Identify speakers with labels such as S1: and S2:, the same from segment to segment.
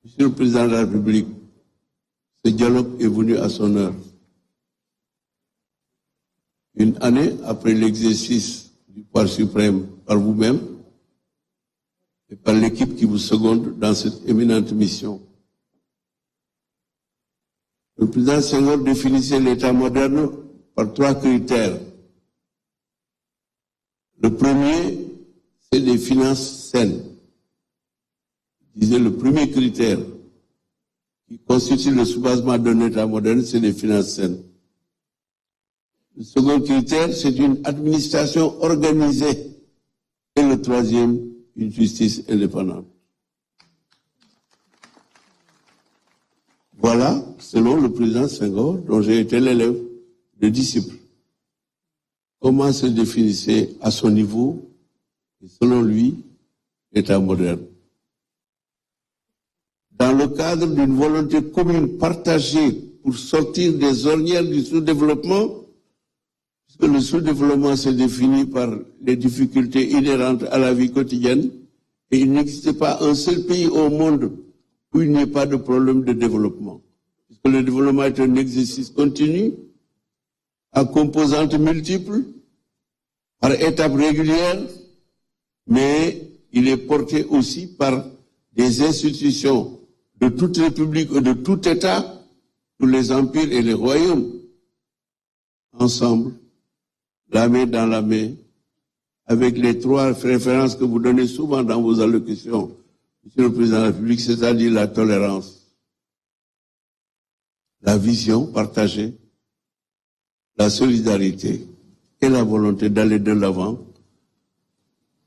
S1: Monsieur le Président de la République, ce dialogue est venu à son heure. Une année après l'exercice du pouvoir suprême par vous-même et par l'équipe qui vous seconde dans cette éminente mission. Le président Senghor définissait l'État moderne par 3 critères. Le premier, c'est des finances saines. Il disait le premier critère qui constitue le soubassement d'un État moderne, c'est des finances saines. Le second critère, c'est une administration organisée. Et le troisième, une justice indépendante. Voilà, selon le président Senghor, dont j'ai été l'élève, le disciple, comment se définissait à son niveau, et selon lui, l'État moderne. Dans le cadre d'une volonté commune partagée pour sortir des ornières du sous-développement, puisque le sous-développement se définit par les difficultés inhérentes à la vie quotidienne, et il n'existe pas un seul pays au monde où il n'y ait pas de problème de développement. Puisque le développement est un exercice continu, à composantes multiples, par étapes régulières, mais il est porté aussi par des institutions de toute république et de tout État, tous les empires et les royaumes, ensemble, la main dans la main, avec les 3 références que vous donnez souvent dans vos allocutions, Monsieur le Président de la République, c'est-à-dire la tolérance, la vision partagée, la solidarité et la volonté d'aller de l'avant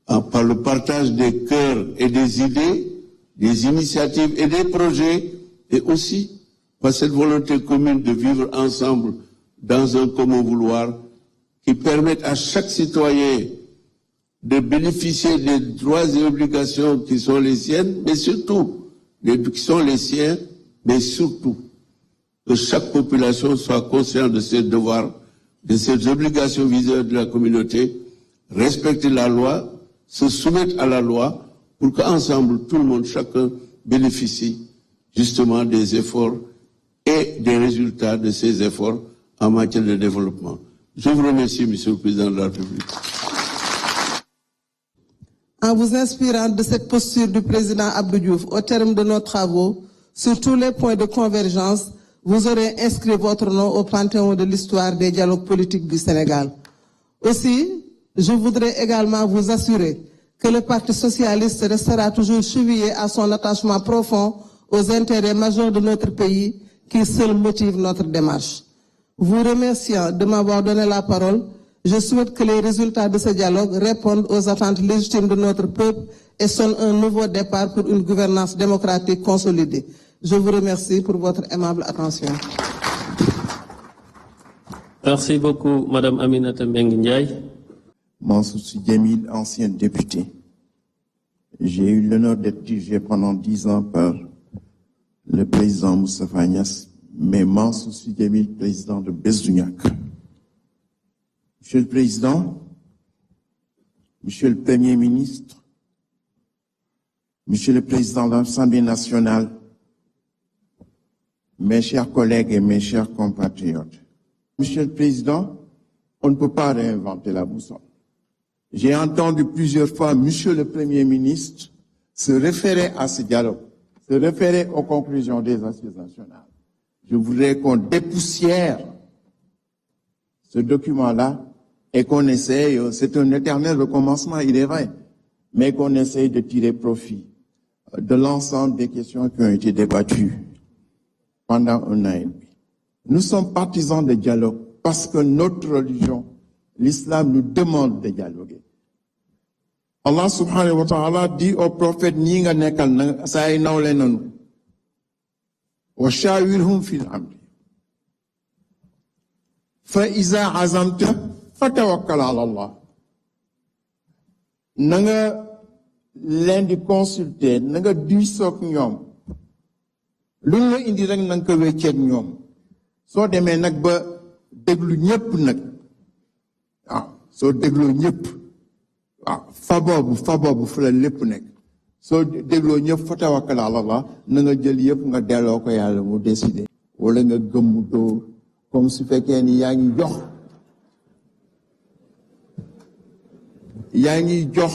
S1: par le partage des cœurs et des idées, des initiatives et des projets, et aussi par cette volonté commune de vivre ensemble dans un commun vouloir qui permette à chaque citoyen de bénéficier des droits et obligations qui sont les siennes, mais surtout, qui sont les siens, mais surtout, que chaque population soit consciente de ses devoirs, de ses obligations vis-à-vis de la communauté, respecter la loi, se soumettre à la loi, pour qu'ensemble, tout le monde, chacun, bénéficie justement des efforts et des résultats de ces efforts en matière de développement. Je vous remercie, Monsieur le Président de la République.
S2: En vous inspirant de cette posture du président Abdou Diouf au terme de nos travaux, sur tous les points de convergence, vous aurez inscrit votre nom au panthéon de l'histoire des dialogues politiques du Sénégal. Aussi, je voudrais également vous assurer que le Parti socialiste restera toujours chevillé à son attachement profond aux intérêts majeurs de notre pays qui seuls motivent notre démarche. Vous remerciant de m'avoir donné la parole, je souhaite que les résultats de ce dialogue répondent aux attentes légitimes de notre peuple et sonnent un nouveau départ pour une gouvernance démocratique consolidée. Je vous remercie pour votre aimable attention.
S3: Merci beaucoup, Madame Aminata Mbengue Ndiaye.
S4: Mansour Sy Djamil, ancien député. J'ai eu l'honneur d'être dirigé pendant 10 ans par le président Moustapha Niasse, mais Mansour Sy Djamil, président de Besduniak. Monsieur le Président, Monsieur le Premier ministre, Monsieur le Président de l'Assemblée nationale, mes chers collègues et mes chers compatriotes. Monsieur le Président, on ne peut pas réinventer la boussole. J'ai entendu plusieurs fois Monsieur le Premier ministre se référer à ce dialogue, se référer aux conclusions des assises nationales. Je voudrais qu'on dépoussière ce document-là et qu'on essaye, c'est un éternel recommencement, il est vrai, mais qu'on essaye de tirer profit de l'ensemble des questions qui ont été débattues pendant 1 an et demi. Nous sommes partisans de dialogue parce que notre religion, l'islam, nous demande de dialoguer. Allah subhanahu wa ta'ala dit au prophète, ñi nga nekkal na say nawle nanu wa shawirhum fil amri fa iza azamta fatawakkal ala Allah. Na nga leen di consulter, na nga diisoog ñoom, lu ñu la indi rek na nga ko wecceeg ñoom. Soo demee nag ba déglu ñëpp nag, waaw soo dégloo ñëpp, waaw fa boobu fu la lépp nekk. soo dégloo ñëpp fa tawakkal ala Allah na nga jël yëpp nga delloo ko yàlla mu décider wala nga gëmmu dóor comme su fekkee ni yaa ngi jox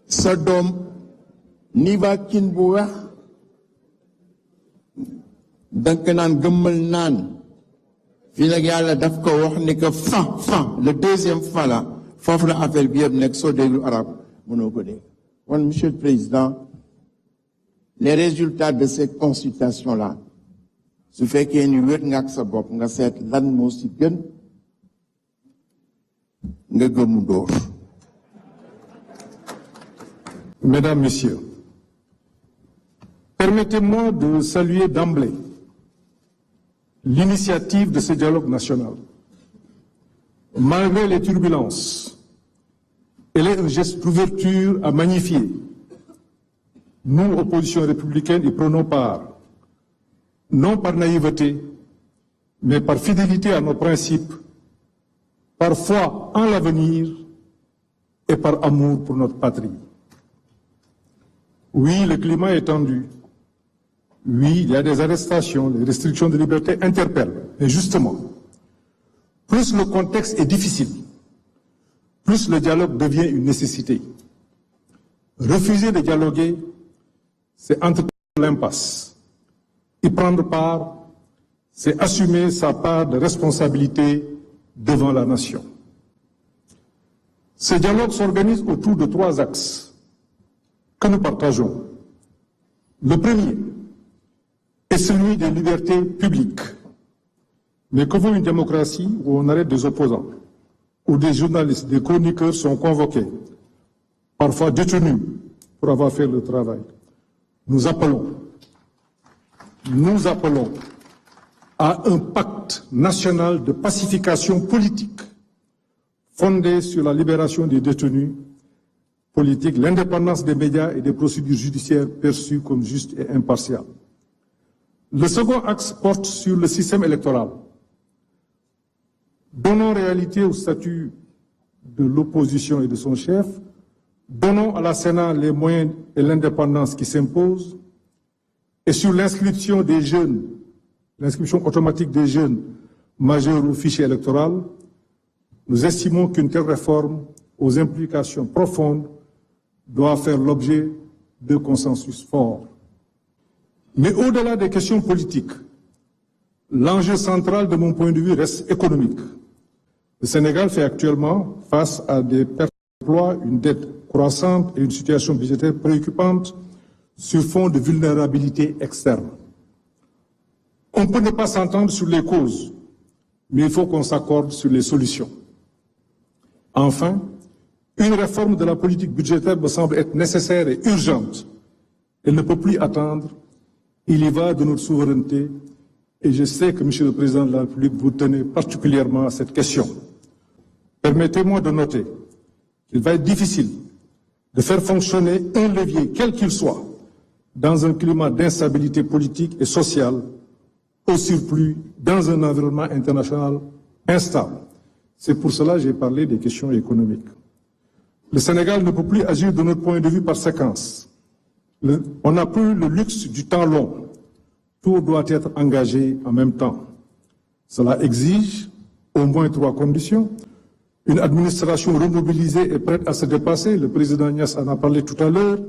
S4: sa doom Nivaquine bu weex danga naan gëmmal naan fii nag yàlla daf ko wax ni que fa le deuxième fa la foofu la affaire bi yëpp nekk soo déglu arab mënoo ko dégg. Bon, Monsieur le Président, les résultats de ces consultations-là, su fekkee ni wéet nga ak sa bopp nga seet lan moo si gën nga gëmu dóor.
S5: Mesdames, Messieurs, permettez-moi de saluer d'emblée l'initiative de ce dialogue national. Malgré les turbulences, elle est un geste d'ouverture à magnifier. Nous, opposition républicaine, y prenons part, non par naïveté, mais par fidélité à nos principes, par foi en l'avenir et par amour pour notre patrie. Oui, le climat est tendu. Oui, il y a des arrestations, les restrictions de liberté interpellent. Mais justement, plus le contexte est difficile, plus le dialogue devient une nécessité. Refuser de dialoguer, c'est entretenir l'impasse. Y prendre part, c'est assumer sa part de responsabilité devant la nation. Ce dialogue s'organise autour de 3 axes que nous partageons. Le premier est celui des libertés publiques. Mais que vaut une démocratie où on arrête des opposants, où des journalistes, des chroniqueurs sont convoqués, parfois détenus pour avoir fait le travail? Nous appelons à un pacte national de pacification politique fondé sur la libération des détenus politiques, l'indépendance des médias et des procédures judiciaires perçues comme justes et impartiales. Le second axe porte sur le système électoral. Donnons réalité au statut de l'opposition et de son chef, donnons à la Sénat les moyens et l'indépendance qui s'imposent, et sur l'inscription des jeunes, l'inscription automatique des jeunes majeurs au fichier électoral, nous estimons qu'une telle réforme aux implications profondes doit faire l'objet de consensus forts. Mais au-delà des questions politiques, l'enjeu central de mon point de vue reste économique. Le Sénégal fait actuellement face à des pertes d'emploi, une dette croissante et une situation budgétaire préoccupante sur fond de vulnérabilité externe. On peut ne pas s'entendre sur les causes, mais il faut qu'on s'accorde sur les solutions. Enfin, une réforme de la politique budgétaire me semble être nécessaire et urgente. Elle ne peut plus attendre. Il y va de notre souveraineté et je sais que, Monsieur le Président de la République, vous tenez particulièrement à cette question. Permettez-moi de noter qu'il va être difficile de faire fonctionner un levier, quel qu'il soit, dans un climat d'instabilité politique et sociale, au surplus dans un environnement international instable. C'est pour cela que j'ai parlé des questions économiques. Le Sénégal ne peut plus agir de notre point de vue par séquence. On n'a plus le luxe du temps long. Tout doit être engagé en même temps. Cela exige au moins 3 conditions. Une administration remobilisée et prête à se dépasser, le président Niasse en a parlé tout à l'heure.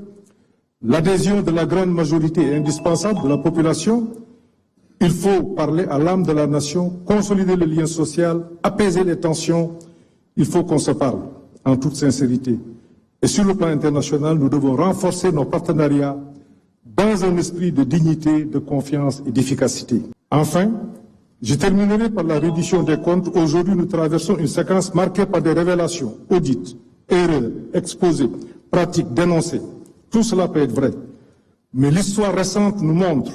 S5: L'adhésion de la grande majorité est indispensable de la population. Il faut parler à l'âme de la nation, consolider le lien social, apaiser les tensions. Il faut qu'on se parle en toute sincérité. Et sur le plan international, nous devons renforcer nos partenariats dans un esprit de dignité, de confiance et d'efficacité. Enfin, je terminerai par la reddition des comptes. Aujourd'hui, nous traversons une séquence marquée par des révélations, audits, erreurs, exposés, pratiques, dénoncées. Tout cela peut être vrai. Mais l'histoire récente nous montre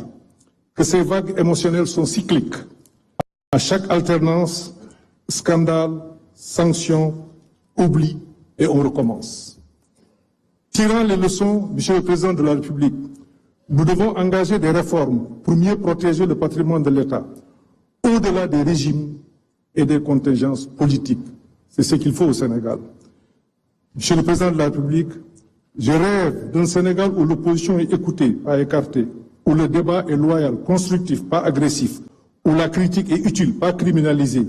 S5: que ces vagues émotionnelles sont cycliques. À chaque alternance, scandale, sanctions, oubli, et on recommence. Tirant les leçons, Monsieur le Président de la République, nous devons engager des réformes pour mieux protéger le patrimoine de l'État, au-delà des régimes et des contingences politiques. C'est ce qu'il faut au Sénégal. Monsieur le Président de la République, Je rêve d'un Sénégal où l'opposition est écoutée, pas écartée, où le débat est loyal, constructif, pas agressif, où la critique est utile, pas criminalisée.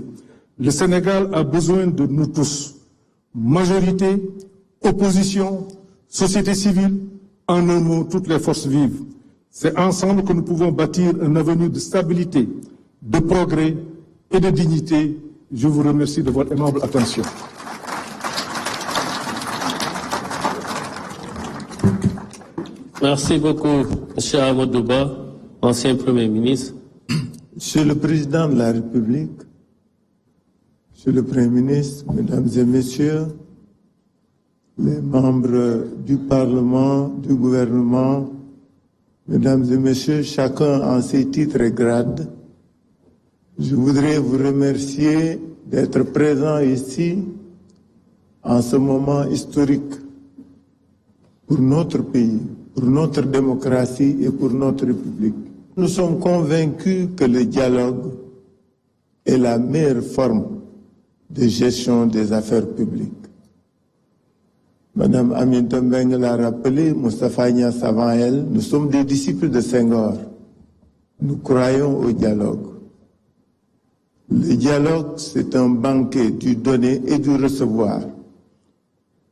S5: Le Sénégal a besoin de nous tous. Majorité, opposition, société civile, en un mot, toutes les forces vives. C'est ensemble que nous pouvons bâtir un avenir de stabilité, de progrès et de dignité. Je vous remercie de votre aimable attention.
S3: Merci beaucoup, M. Amadouba, ancien Premier ministre.
S4: Monsieur le Président de la République, Monsieur le Premier ministre, Mesdames et Messieurs, les membres du Parlement, du gouvernement, Mesdames et Messieurs, chacun en ses titres et grades, je voudrais vous remercier d'être présents ici en ce moment historique pour notre pays, pour notre démocratie et pour notre République. Nous sommes convaincus que le dialogue est la meilleure forme de gestion des affaires publiques. Madame Aminata Mbengue l'a rappelé, Moustapha Niasse avant elle, nous sommes des disciples de Senghor. Nous croyons au dialogue. Le dialogue, c'est un banquet du donner et du recevoir.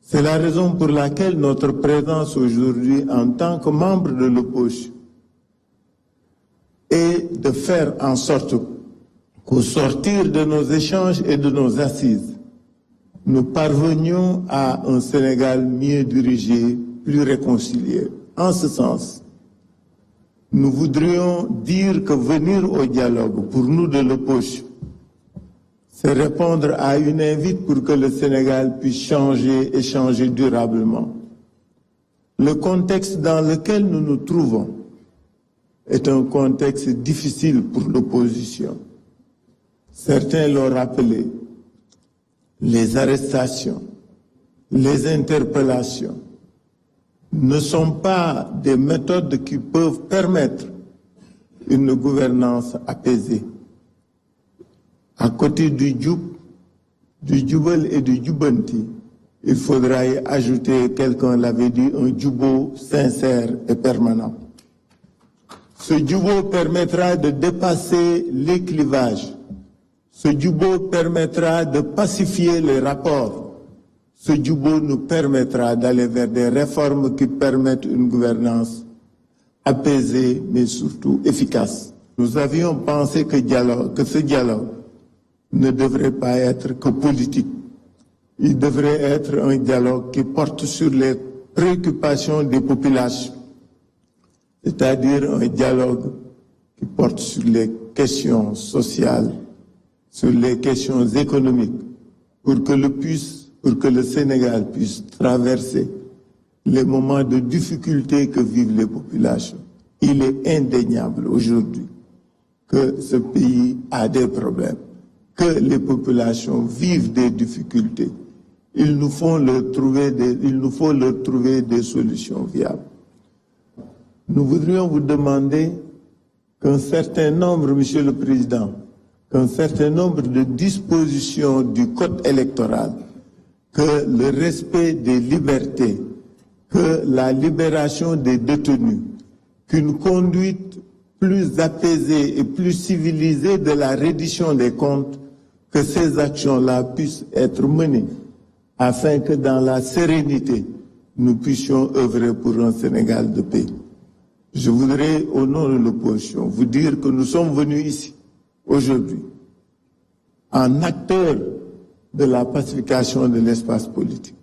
S4: C'est la raison pour laquelle notre présence aujourd'hui en tant que membre de l'opposition est de faire en sorte qu'au sortir de nos échanges et de nos assises, nous parvenions à un Sénégal mieux dirigé, plus réconcilié. En ce sens, nous voudrions dire que venir au dialogue pour nous de l'opposition, c'est répondre à une invite pour que le Sénégal puisse changer et changer durablement. Le contexte dans lequel nous nous trouvons est un contexte difficile pour l'opposition. Certains l'ont rappelé. Les arrestations, les interpellations ne sont pas des méthodes qui peuvent permettre une gouvernance apaisée. À côté du djoub, du djoubel et du djoubanti, il faudra y ajouter, quelqu'un l'avait dit, un djoubo sincère et permanent. Ce djoubo permettra de dépasser les clivages. Ce djoubo permettra de pacifier les rapports. Ce djoubo nous permettra d'aller vers des réformes qui permettent une gouvernance apaisée, mais surtout efficace. Nous avions pensé que ce dialogue ne devrait pas être que politique. Il devrait être un dialogue qui porte sur les préoccupations des populations, c'est-à-dire un dialogue qui porte sur les questions sociales, sur les questions économiques, pour que le Sénégal puisse traverser les moments de difficulté que vivent les populations. Il est indéniable aujourd'hui que ce pays a des problèmes, que les populations vivent des difficultés. Il nous faut leur trouver des solutions viables. Nous voudrions vous demander qu'un certain nombre, Monsieur le Président, qu'un certain nombre de dispositions du Code électoral, que le respect des libertés, que la libération des détenus, qu'une conduite plus apaisée et plus civilisée de la reddition des comptes, que ces actions-là puissent être menées afin que dans la sérénité, nous puissions œuvrer pour un Sénégal de paix. Je voudrais, au nom de l'opposition, vous dire que nous sommes venus ici, aujourd'hui, en acteur de la pacification de l'espace politique.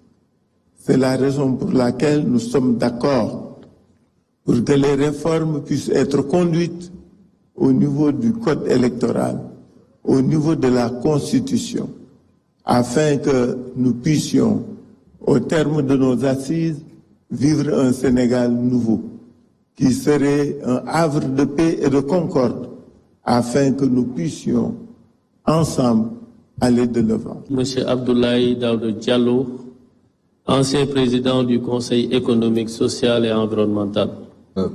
S4: C'est la raison pour laquelle nous sommes d'accord pour que les réformes puissent être conduites au niveau du code électoral, au niveau de la Constitution, afin que nous puissions, au terme de nos assises, vivre un Sénégal nouveau, qui serait un havre de paix et de concorde, afin que nous puissions, ensemble, aller de l'avant.
S3: Monsieur Abdoulaye Daouda Diallo, ancien président du Conseil économique, social et environnemental.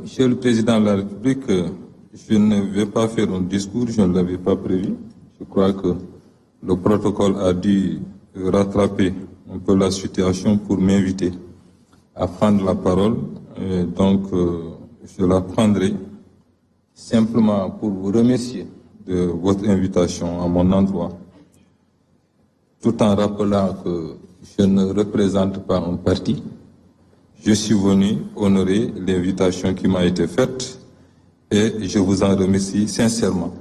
S6: Monsieur le Président de la République, je ne vais pas faire un discours, je ne l'avais pas prévu. Je crois que le protocole a dû rattraper un peu la situation pour m'inviter. à prendre la parole. Donc, je la prendrai simplement pour vous remercier de votre invitation à mon endroit, tout en rappelant que je ne représente pas un parti. Je suis venu honorer l'invitation qui m'a été faite et je vous en remercie sincèrement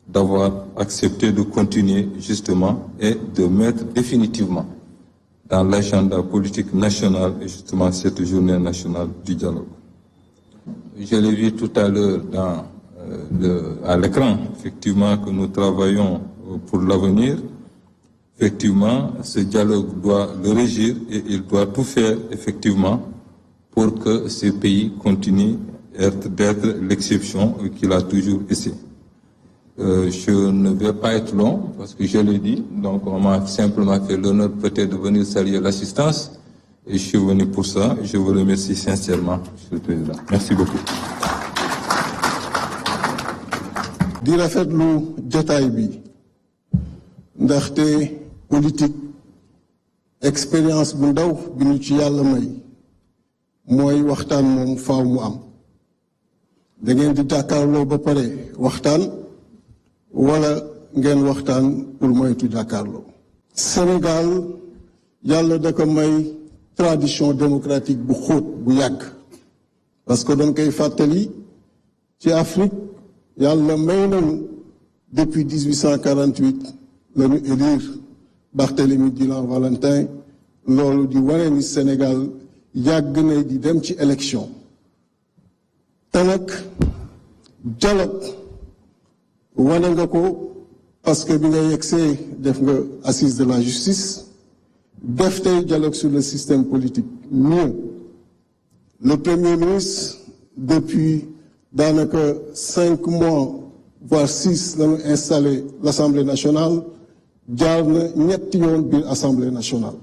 S6: d'avoir accepté de continuer justement et de mettre définitivement dans l'agenda politique national et justement cette journée nationale du dialogue. Je l'ai vu tout à l'heure à l'écran, effectivement, que nous travaillons pour l'avenir. Effectivement, ce dialogue doit le régir et il doit tout faire, effectivement, pour que ce pays continue d'être l'exception qu'il a toujours été. Je ne vais pas être long, parce que je l'ai dit, donc on m'a simplement fait l'honneur peut-être de venir saluer l'assistance, et je suis venu pour ça. Je vous remercie sincèrement, Monsieur le Président. Merci beaucoup.
S7: di rafetlu jotaay bi ndaxte politique expérience bu ndaw bi ñu ci yàlla may mooy waxtaan moom faaw mu am da ngeen di jàkkaarloo ba pare waxtaan wala ngeen waxtaan pour moytu jàkkaarloo. Sénégal yàlla da ko may tradition démocratique bu xóot bu yàgg parce que dañ koy fàttali ci Afrique yàlla may nañu depuis 1848 la ñu élire Barthélemy Dilan Valentin loolu di wane ni Sénégal yàgg na di dem ci élection te nag dialogue wane nga ko parce que bi nga yegsee def nga assise de la justice def tey dialogue sur le système politique mieux le Premier ministre depuis daanaka 5 mois voire 6 la ñu installé l'Assemblée nationale jaar na ñetti yoon biir Assemblée nationale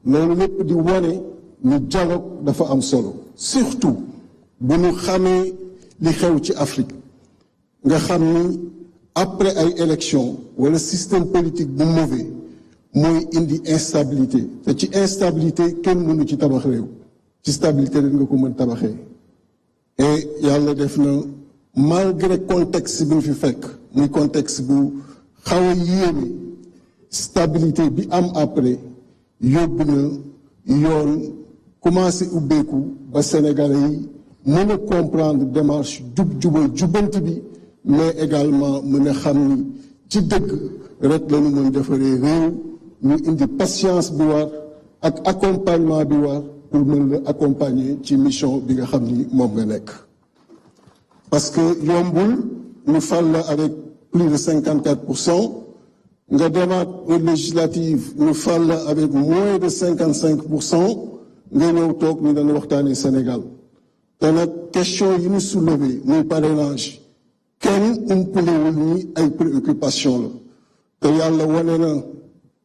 S7: loolu lépp di wane ni dialogue dafa am solo surtout bu ñu xamee li xew ci Afrique nga xam ni après ay élections wala système politique bu mauvais mooy indi instabilité te ci instabilité kenn mënu ci tabax réew ci stabilité rek nga ko mën tabaxee et yàlla def na malgré contexte bi ñu fi fekk muy contexte bu xaw a yéeme stabilité bi am après yóbbu na yoon commencé ubbeeku ba Sénégalais yi mën a comprendre démarche jubal jubanti bi mais également mën a xam ni ci dëgg rek la ñu mën defaree réew ñu indi patience bi war ak accompagnement bi war pour mën la accompagner ci mission bi nga xam ni moom nga nekk. Parce que yombul ñu fal la avec plus de 54%, nga demaat aux législatives ñu fal la avec moins de 55%, nga ñëw toog ñu dañu waxtaanee Sénégal. te nag question yi ñu soulevé muy parrainage kenn umpalewul ni ay préoccupation la te yàlla wane na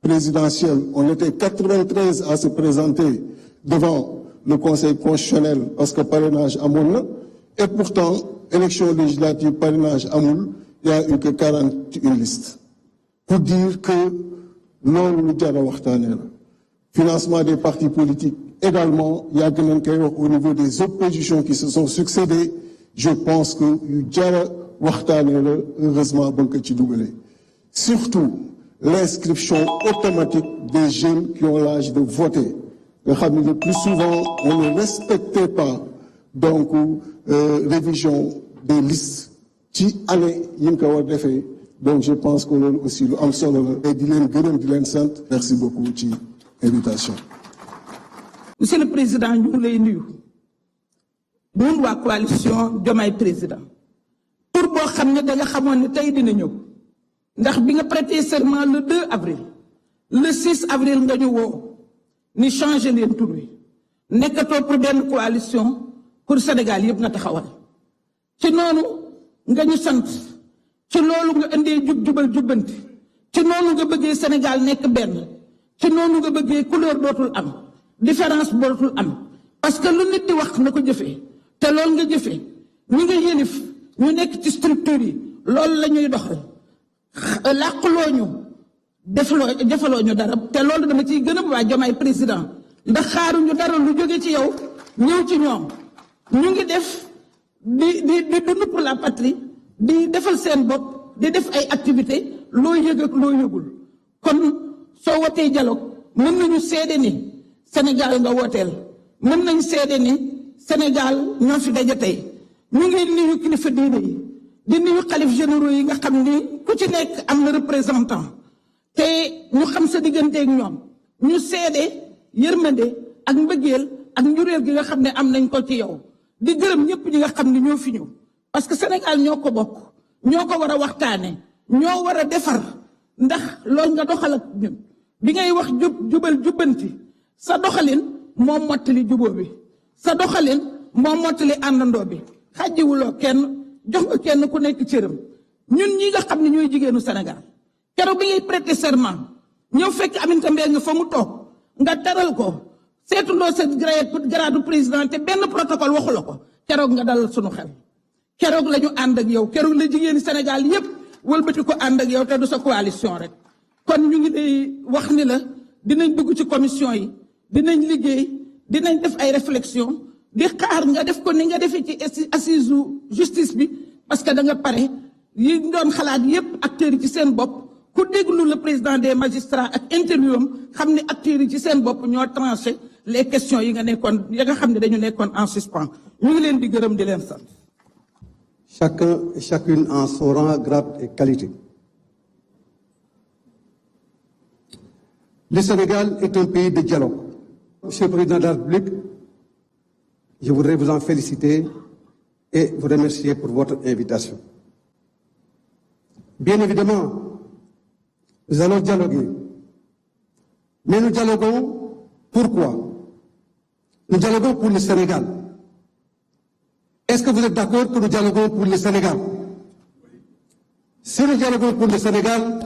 S7: présidentielle on était 93 à se présenter devant le Conseil constitutionnel parce que parrainage amoon na et pourtant élection législative parrainage amul il y a eu que 41 listes pour dire que loolu lu jar a waxtaanee la financement des partis politiques également yàgg nañ koy wax au niveau des oppositions qui se sont succédées je pense que yu jar a waxtaanee la heureusement ba nga ko ci dugalee surtout l'inscription automatique des jeunes qui ont l'âge de voter nga xam ne le plus souvent on ne respectait pas donc révision des listes ci année yi nga ko war defee donc je pense que loolu aussi lu am solo la et di leen gërëm di leen sant merci beaucoup ci invitation.
S2: Monsieur le Président ñu ngi lay nuyu ñun waa coalition Diomaye Président pour boo xam ne da nga xamoon ne tey dina ñëw ndax bi nga prêter serment le 2 avril le 6 avril nga ñu woo ni changer leen tur wi nekkatoo pour benn coalition pour Sénégal yëpp nga taxawal ci noonu nga ñu sant ci loolu nga indee jubal jubbanti ci noonu nga bëggee Sénégal nekk benn ci noonu nga bëggee couleur dootul am différence dootul am parce que lu nit di wax na ko jëfee te loolu nga jëfee ñi nga yëlif ñu nekk ci structure yi loolu la ñuy doxal làqloo ñu defaloo ñu dara te loolu dama ciy gën a waa Diomaye Président
S8: ndax xaaruñu dara lu jóge ci yow ñëw ci ñoom ñu ngi def di dund pour la patrie di defal seen bopp di def ay activité loo yëg ak loo yëgul kon soo wootee dialogue mën nañu seede ni Sénégal nga wooteel mën nañu seede ni Sénégal ñoo fi daje tey ñu ngi nuyu kilifa diine yi di nuyu xalif généraux yi nga xam ni ku ci nekk am na représentant te ñu xam sa digganteeg ñoom ñu seede yërmande ak mbëggeel ak njureel gi nga xam ne am nañ ko ci yow di gërëm ñëpp ñi nga xam ne ñoo fi ñëw parce que Sénégal ñoo ko bokk ñoo ko war a waxtaane ñoo war a defar ndax loolu nga doxal ak ñun bi ngay wax jubal jubbanti sa doxalin moo mottali jubóo bi sa doxalin moo mottali àndandoo bi xàjjiwuloo kenn jox nga kenn ku nekk cëram ñun ñi nga xam ne ñooy jigéenu Sénégal keroog bi ngay prêter serment ñëw fekk Aminata Mbengue fa mu toog nga taral ko seetuloo sa grade président te benn protocole waxu la ko keroog nga dalal sunu xel keroog la ñu ànd ak yow keroog la jigéeni Sénégal yépp wëlbati ko ànd ak yow te du sa coalition rek kon ñu ngi lay wax ni la dinañ dugg ci commission yi dinañ liggéey dinañ def ay réflexion di xaar nga def ko ni nga defee ci assise justice bi parce que da nga pare yi doon xalaat yépp acteurs yi ci seen bopp ku déglu le président des magistrats ak interview am xam ne acteurs yi ci seen bopp ñoo tranché les questions yi nga nekkoon ya nga xam ne dañu nekkoon en suspens ñu ngi leen di gërëm di leen sant.
S9: Chacun et chacune en son rang, grade et qualité. Le Sénégal est un pays de dialogue. Monsieur le Président de la République, je voudrais vous en féliciter et vous remercier pour votre invitation. Bien évidemment, nous allons dialoguer. Mais nous dialoguons pourquoi? Nous dialoguons pour le Sénégal. Est-ce que vous êtes d'accord que nous dialoguons pour le Sénégal? Si nous dialoguons pour le Sénégal,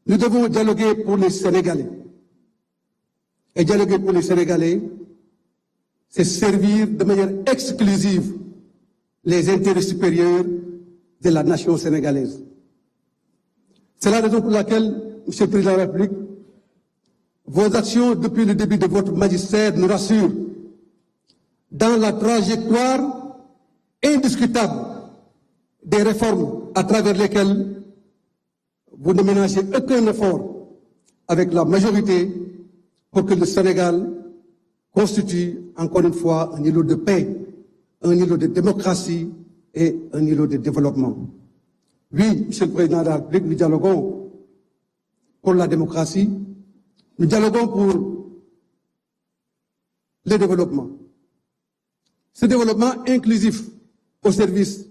S9: nous devons dialoguer pour les Sénégalais. Et dialoguer pour les Sénégalais, c'est servir de manière exclusive les intérêts supérieurs de la nation sénégalaise. C'est la raison pour laquelle, Monsieur le Président de la République, vos actions depuis le début de votre magistère nous rassurent dans la trajectoire indiscutable des réformes à travers lesquelles vous ne ménagez aucun effort avec la majorité pour que le Sénégal constitue encore une fois un îlot de paix, un îlot de démocratie et un îlot de développement. Oui, Monsieur le Président de la République, nous dialoguons pour la démocratie, nous dialoguons pour le développement. Ce développement inclusif au service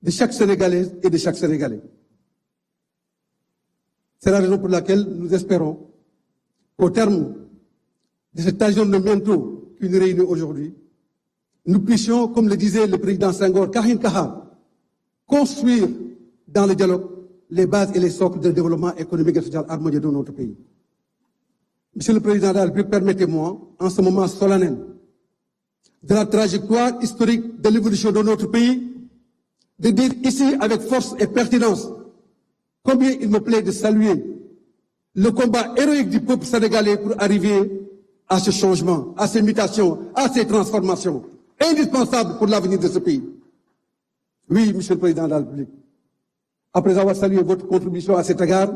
S9: de chaque Sénégalaise et de chaque Sénégalais. C'est la raison pour laquelle nous espérons qu'au terme de cet ajournement qui nous réunit aujourd'hui, nous puissions, comme le disait le président Senghor, Kahin Kaha, construire dans le dialogue les bases et les socles de développement économique et social harmonieux de notre pays. Monsieur le Président de la République, permettez-moi, en ce moment solennel, de la trajectoire historique de l'évolution de notre pays, de dire ici avec force et pertinence combien il me plaît de saluer le combat héroïque du peuple sénégalais pour arriver à ce changement, à ces mutations, à ces transformations indispensables pour l'avenir de ce pays. Oui, Monsieur le Président de la République, après avoir salué votre contribution à cet égard,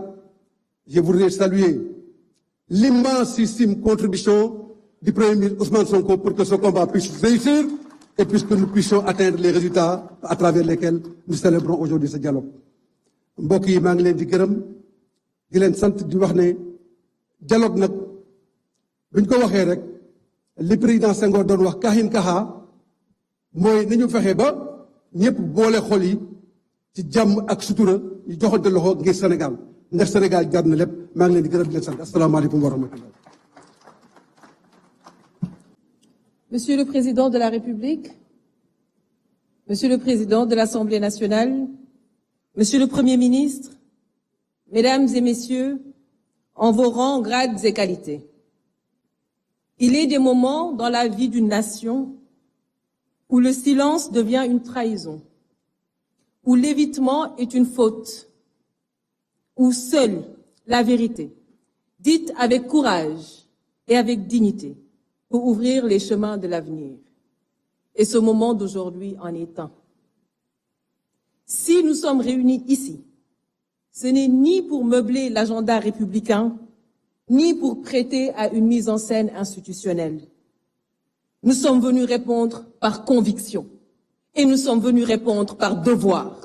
S9: je voudrais saluer l'immensissime contribution du Premier ministre Ousmane Sonko pour que ce combat puisse réussir et puisque nous puissions atteindre les résultats à travers lesquels nous célébrons aujourd'hui ce dialogue. mbokk yi maa ngi leen di gërëm di leen sant di wax ne dialogue nag buñ ko waxee rek li président Senghor doon wax Kahin Kaha mooy nañu fexe ba ñëpp boole xol yi ci jàmm ak sutura ñu joxante loxo ngir Sénégal ndax Sénégal jar na lépp maa ngi leen di gërëm di leen sant asalaamaaleykum wa rahmatullah.
S10: Monsieur le Président de la République, Monsieur le Président de l'Assemblée nationale, Monsieur le Premier ministre, Mesdames et Messieurs, en vos rangs, grades et qualités, il est des moments dans la vie d'une nation où le silence devient une trahison, où l'évitement est une faute, où seule la vérité, dite avec courage, et avec dignité pour ouvrir les chemins de l'avenir. Et ce moment d'aujourd'hui en est un. Si nous sommes réunis ici, ce n'est ni pour meubler l'agenda républicain, ni pour prêter à une mise en scène institutionnelle. Nous sommes venus répondre par conviction et nous sommes venus répondre par devoir.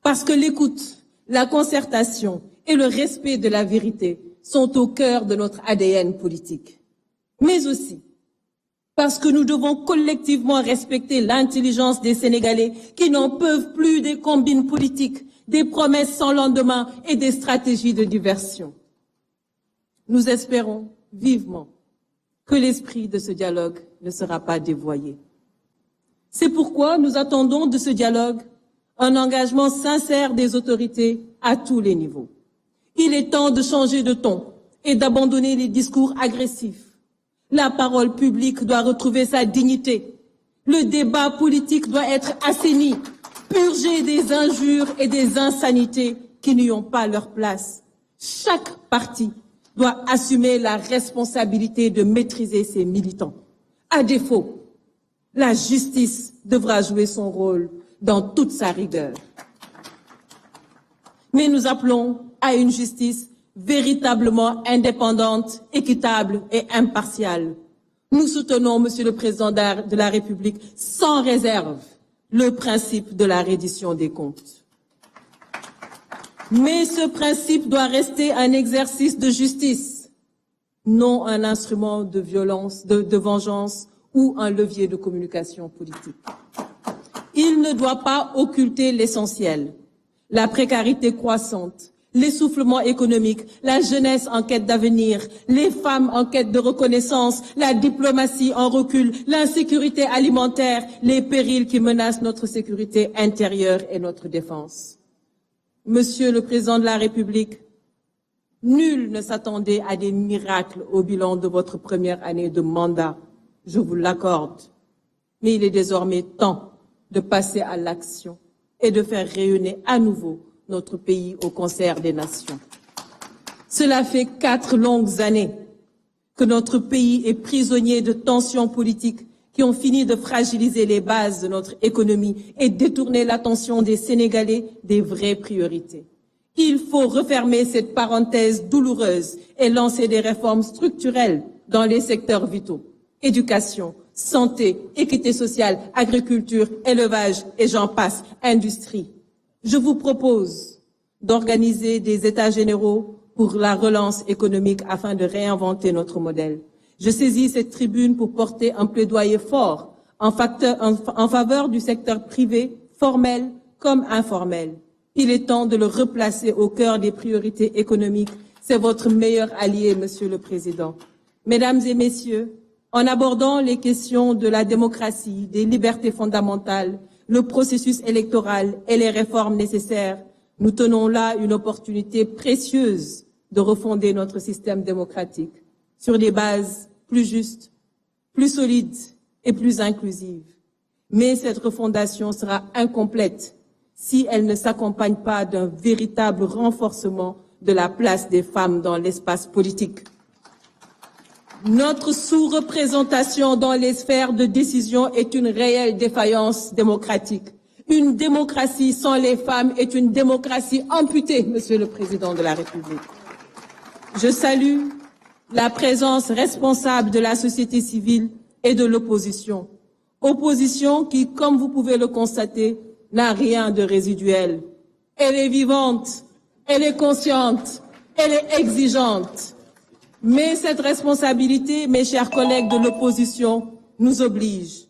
S10: Parce que l'écoute, la concertation et le respect de la vérité sont au cœur de notre ADN politique. Mais aussi parce que nous devons collectivement respecter l'intelligence des Sénégalais qui n'en peuvent plus des combines politiques, des promesses sans lendemain et des stratégies de diversion. Nous espérons vivement que l'esprit de ce dialogue ne sera pas dévoyé. C'est pourquoi nous attendons de ce dialogue un engagement sincère des autorités à tous les niveaux. Il est temps de changer de ton et d'abandonner les discours agressifs. La parole publique doit retrouver sa dignité. Le débat politique doit être assaini, purgé des injures et des insanités qui n'y ont pas leur place. Chaque parti doit assumer la responsabilité de maîtriser ses militants. À défaut, la justice devra jouer son rôle dans toute sa rigueur. Mais nous appelons à une justice véritablement indépendante, équitable et impartiale. Nous soutenons, Monsieur le Président de la République, sans réserve, le principe de la reddition des comptes. Mais ce principe doit rester un exercice de justice, non un instrument de violence, de vengeance ou un levier de communication politique. Il ne doit pas occulter l'essentiel, la précarité croissante, l'essoufflement économique, la jeunesse en quête d'avenir, les femmes en quête de reconnaissance, la diplomatie en recul, l'insécurité alimentaire, les périls qui menacent notre sécurité intérieure et notre défense. Monsieur le Président de la République, nul ne s'attendait à des miracles au bilan de votre première année de mandat, je vous l'accorde. Mais il est désormais temps de passer à l'action et de faire rayonner à nouveau notre pays au concert des nations. Cela fait 4 longues années que notre pays est prisonnier de tensions politiques qui ont fini de fragiliser les bases de notre économie et détourner l'attention des Sénégalais des vraies priorités. Il faut refermer cette parenthèse douloureuse et lancer des réformes structurelles dans les secteurs vitaux. Éducation, santé, équité sociale, agriculture, élevage et j'en passe, industrie. Je vous propose d'organiser des États généraux pour la relance économique afin de réinventer notre modèle. Je saisis cette tribune pour porter un plaidoyer fort en faveur du secteur privé, formel comme informel. Il est temps de le replacer au cœur des priorités économiques. C'est votre meilleur allié, Monsieur le Président. Mesdames et Messieurs, en abordant les questions de la démocratie, des libertés fondamentales, le processus électoral et les réformes nécessaires, nous tenons là une opportunité précieuse de refonder notre système démocratique sur des bases plus justes, plus solides et plus inclusives. Mais cette refondation sera incomplète si elle ne s'accompagne pas d'un véritable renforcement de la place des femmes dans l'espace politique. Notre sous-représentation dans les sphères de décision est une réelle défaillance démocratique. Une démocratie sans les femmes est une démocratie amputée, Monsieur le Président de la République. Je salue la présence responsable de la société civile et de l'opposition. Opposition qui, comme vous pouvez le constater, n'a rien de résiduel. Elle est vivante, elle est consciente, elle est exigeante. Mais cette responsabilité, mes chers collègues de l'opposition, nous oblige.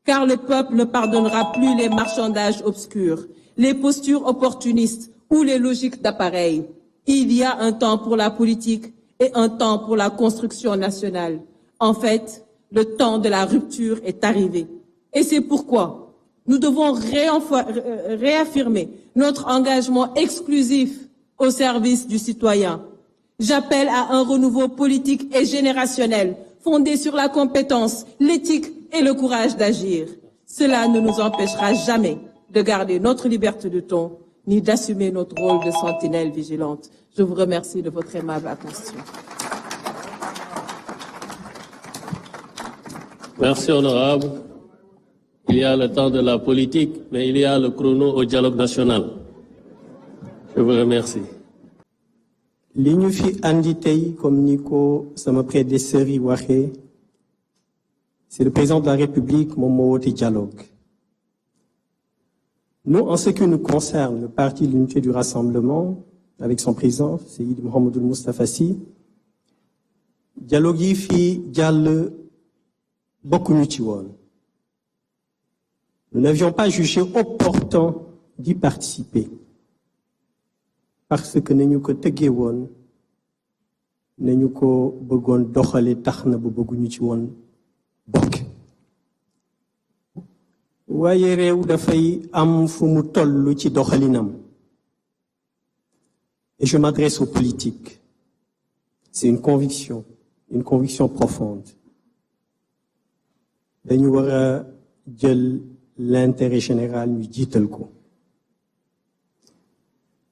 S10: Car le peuple ne pardonnera plus les marchandages obscurs, les postures opportunistes ou les logiques d'appareil. Il y a un temps pour la politique et un temps pour la construction nationale. En fait, le temps de la rupture est arrivé. Et c'est pourquoi nous devons réaffirmer notre engagement exclusif au service du citoyen. J'appelle à un renouveau politique et générationnel, fondé sur la compétence, l'éthique et le courage d'agir. Cela ne nous empêchera jamais de garder notre liberté de ton, ni d'assumer notre rôle de sentinelle vigilante. Je vous remercie de votre aimable attention.
S3: Merci, honorable. Il y a le temps de la politique, mais il y a le chrono au dialogue national. Je vous remercie.
S11: li ñu fi andi tey comme ni ko sama prédécesseur yi waxee c'est le président de la République moom moo woote dialogue. Nous, en ce qui nous concerne, le Parti de l'Unité du Rassemblement, avec son président, Seydi Mouhamadou Moustapha Sy, dialogue yi fi jàll bokkuñu ci woon. Nous n'avions pas jugé opportun d'y participer. Parce que nañu ko tëggee woon nañu ko bëggoon doxale tax na ba bëgguñu ci woon bokk waaye réew dafay am fu mu toll ci doxalinam et je m'adresse aux politiques. C'est une conviction profonde. dañu war a jël l'intérêt général ñu jiital ko.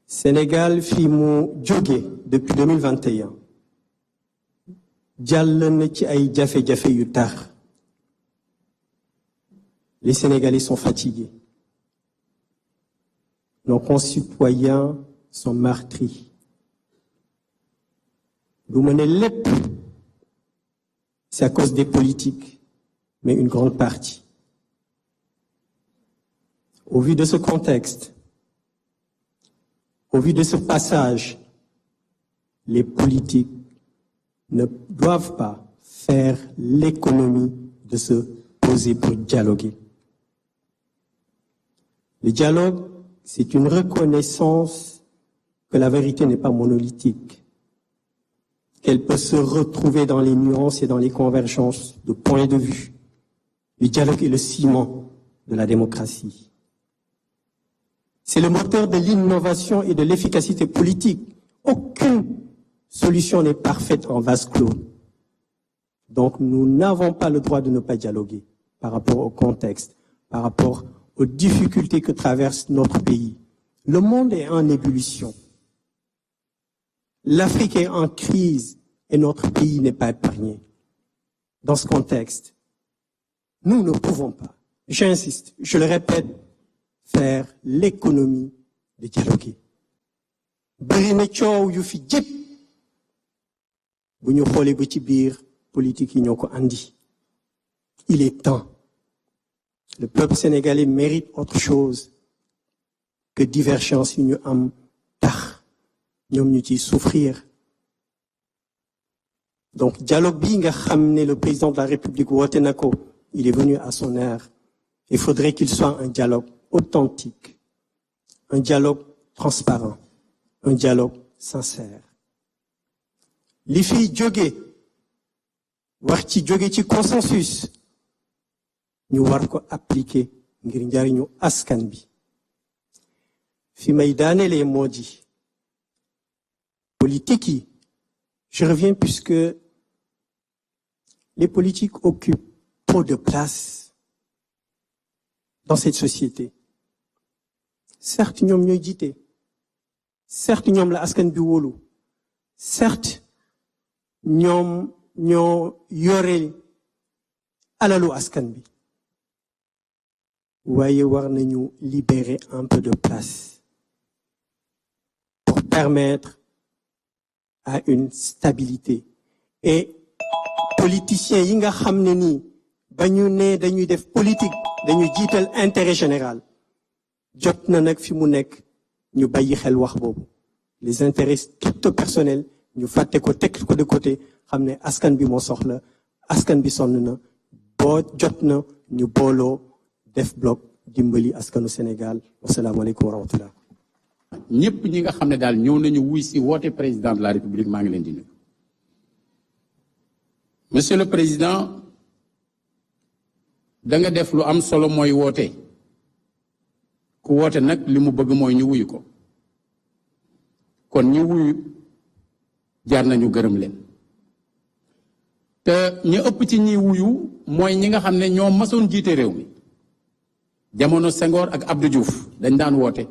S11: Sénégal fi mu jóge depuis 2021 jàll na ci ay jafe-jafe yu tar. Les Sénégalais sont fatigués. Nos concitoyens sont meurtris. lu ma ne lépp c'est à cause des politiques, mais une grande partie. Au vu de ce contexte, au vu de ce passage, les politiques ne doivent pas faire l'économie de se poser pour dialoguer. Le dialogue, c'est une reconnaissance que la vérité n'est pas monolithique, qu'elle peut se retrouver dans les nuances et dans les convergences de points de vue. Le dialogue est le ciment de la démocratie. C'est le moteur de l'innovation et de l'efficacité politique. Aucune solution n'est parfaite en vase clos. Donc nous n'avons pas le droit de ne pas dialoguer par rapport au contexte, par rapport aux difficultés que traverse notre pays. Le monde est en ébullition. L'Afrique est en crise et notre pays n'est pas épargné. Dans ce contexte, nous ne pouvons pas, j'insiste, je le répète, faire l'économie de dialoguer. Bari na coow yu fi jëpp bu ñu xoolee ba ci biir politique yi ñoo ko andi. Il est temps. Le peuple sénégalais mérite autre chose que divergence yi ñu am tax ñoom ñu ciy souffrir. Donc dialogue bi nga xam ne le président de la République woote na ko, il est venu à son heure. Il faudrait qu'il soit un dialogue authentique, un dialogue transparent, un dialogue sincère. Li fi jóge wax ci jóge ci consensus ñu war ko appliquer ngir njariñu askan bi. Fi may daanelee moo di politique yi, je reviens puisque les politiques occupent trop de place dans cette société. Certes ñoom ñooy jiite, certes ñoom la askan bi wóolu, certes ñoom ñoo yore alalu askan bi, waaye war nañu libérer un peu de place pour permettre à une stabilité. Et politiciens yi nga xam ne nii ba ñu ne dañuy def politique dañuy jiital intérêt général, jot na nag fi mu nekk ñu bàyyi xel wax boobu. Les intérêts crypto-personnels ñu fàtte ko teg ko de côté, xam ne askan bi moo soxla, askan bi sonn na, boo jot na ñu booloo def bloc dimbali askanu Sénégal. Wasalaamaaleykum wa rahmatullah.
S12: ñëpp ñi nga xam ne daal ñëw nañu wuy si woote président de la République maa ngi leen di nuyu. Monsieur le Président, da nga def lu am solo mooy woote. ku woote nag li mu bëgg mooy ñu wuyu ko. kon ñu wuyu jaar nañu gërëm leen. te ñu ëpp ci ñi wuyu mooy ñi nga xam ne ñoo masoon jiite réew mi. jamono Senghor ak Abdou Diouf dañ daan woote.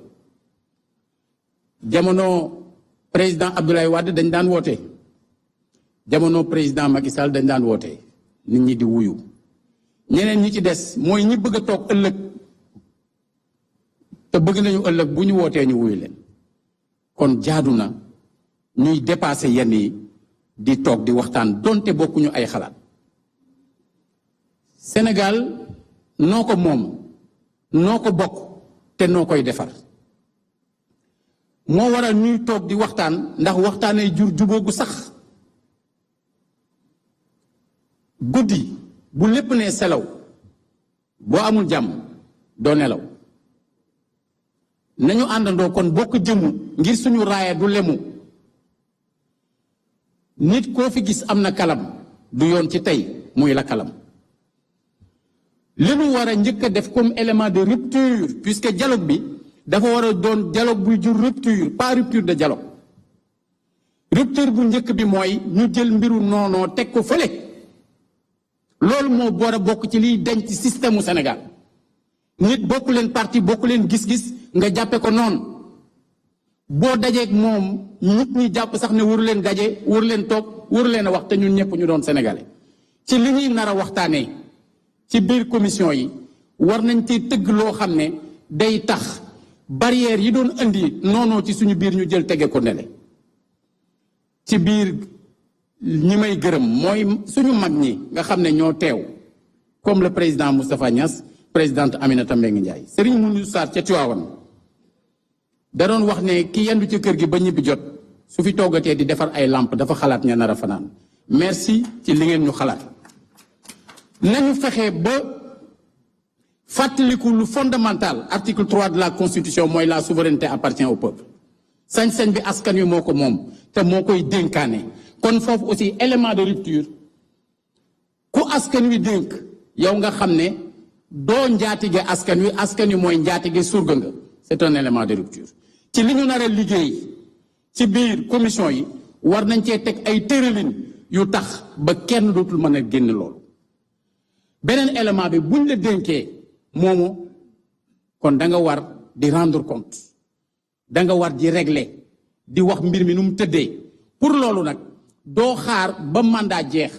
S12: jamono président Abdoulaye Wade dañ daan woote. jamono président Macky Sall dañ daan woote. nit ñi di wuyu. ñeneen ñi ci des mooy ñi bëgg a toog ëllëg te bëgg nañu ëllëg bu ñu wootee ñu wuyu leen kon jaadu na ñuy dépasser yenn yi di toog di waxtaan donte bokkuñu ay xalaat Sénégal noo ko moom noo ko bokk te noo koy defar moo waral ñuy toog di waxtaan ndax waxtaanee jur jubóogu sax guddi bu lépp nee selaw boo amul jàmm doo nelaw nañu àndandoo kon bokk jëmu ngir suñu raaya du lemu nit koo fi gis am na kalam du yoon ci tey muy la kalam li nu war a njëkk a def comme élément de rupture puisque dialogue bi dafa war a doon dialogue buy jur rupture pas rupture de dialogue rupture bu njëkk bi mooy ñu jël mbiru noonoo teg ko fële loolu moo war a bokk ci liy denc système mu Sénégal nit bokk leen parti bokk leen gis-gis nga jàppe ko noonu boo dajeeg moom nit ñi jàpp sax ne waru leen daje waru leen toog waru leen a wax te ñun ñëpp ñu doon sénégalais ci li ñuy nar a waxtaanee ci biir commission yi war nañ ci tëgg loo xam ne day tax barrière yi doon indi noonoo ci suñu biir ñu jël tege ko nele ci biir ñi may gërëm mooy suñu mag ñi nga xam ne ñoo teew comme le président Moustapha Niass présidente Aminata Mbengue Ndiaye Serigne Moundou Sarr ca Tivaouane da doon wax ne ki yendu ci kër gi ba ñibbi jot su fi toogatee di defar ay lampe dafa xalaat ña nar a fanaan merci ci li ngeen ñu xalaat nañu fexe ba fàttaliku lu fondamental article 3 de la constitution mooy la souveraineté appartient au peuple sañ-sañ bi askan wi moo ko moom te moo koy dénkaane kon foofu aussi élément de rupture ku askan wi dénk yow nga xam ne doo njaatige askan wi mooy njaatige surga nga c'est un élément de rupture ci li ñu nar a liggéey ci biir commission yi war nañ cee teg ay tëralin yu tax ba kenn dootul mën a génn loolu beneen élément bi buñ la dénkee moomu kon da nga war di rendre compte da nga war di régler di wax mbir mi nu mu tëddee pour loolu nag doo xaar ba mandat jeex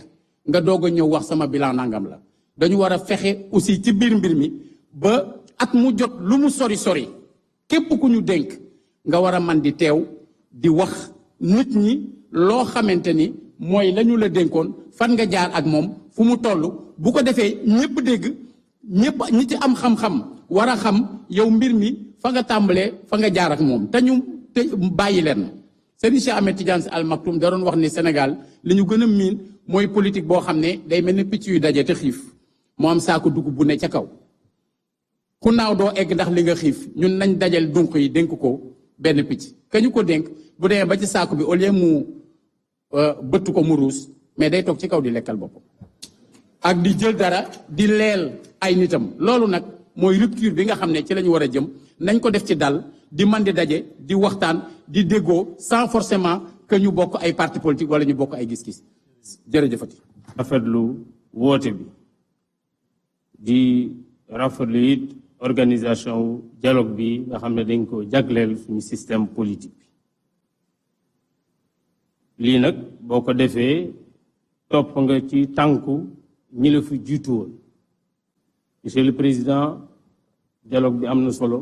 S12: nga doog a ñëw wax sama bilan nangam la dañu war a fexe aussi ci biir mbir mi ba at mu jot lu mu sori sori képp ku ñu dénk nga war a man di teew di wax nit ñi loo xamante ni mooy la ñu la dénkoon fan nga jaar ak moom fu mu toll bu ko defee ñëpp dégg ñëpp ñi ci am xam-xam war a xam yow mbir mi fa nga tàmbalee fa nga jaar ak moom te ñu te bàyyi leen Serigne Cheikh Ahmed Tidiane Sy Al Maktoum da doon wax ni Sénégal li ñu gën a miin mooy politique boo xam ne day mel ni picc yu daje te xiif moo am saako dugub bu ne ca kaw ku naaw doo egg ndax li nga xiif ñun nañ dajal dunq yi dénk ko benn picc ka ñu ko dénk bu demee ba ci saako bi au lieu mu bëtt ko mu ruus mais day toog ci kaw di lekkal boppam ak di jël dara di leel ay nitam loolu nag mooy rupture bi nga xam ne ci la ñu war a jëm nañ ko def ci dal di man di daje di waxtaan di déggoo sans forcément que ñu bokk ay parti politique wala ñu bokk ay gis-gis jërëjëfati
S3: rafetlu woote bi di rafetlu it organisation dialogue bi nga xam ne dañ ko jagleel suñu système politique bi lii nag boo ko defee topp nga ci tànku ñi la fi jiitu woon monsieur le président dialogue bi am na solo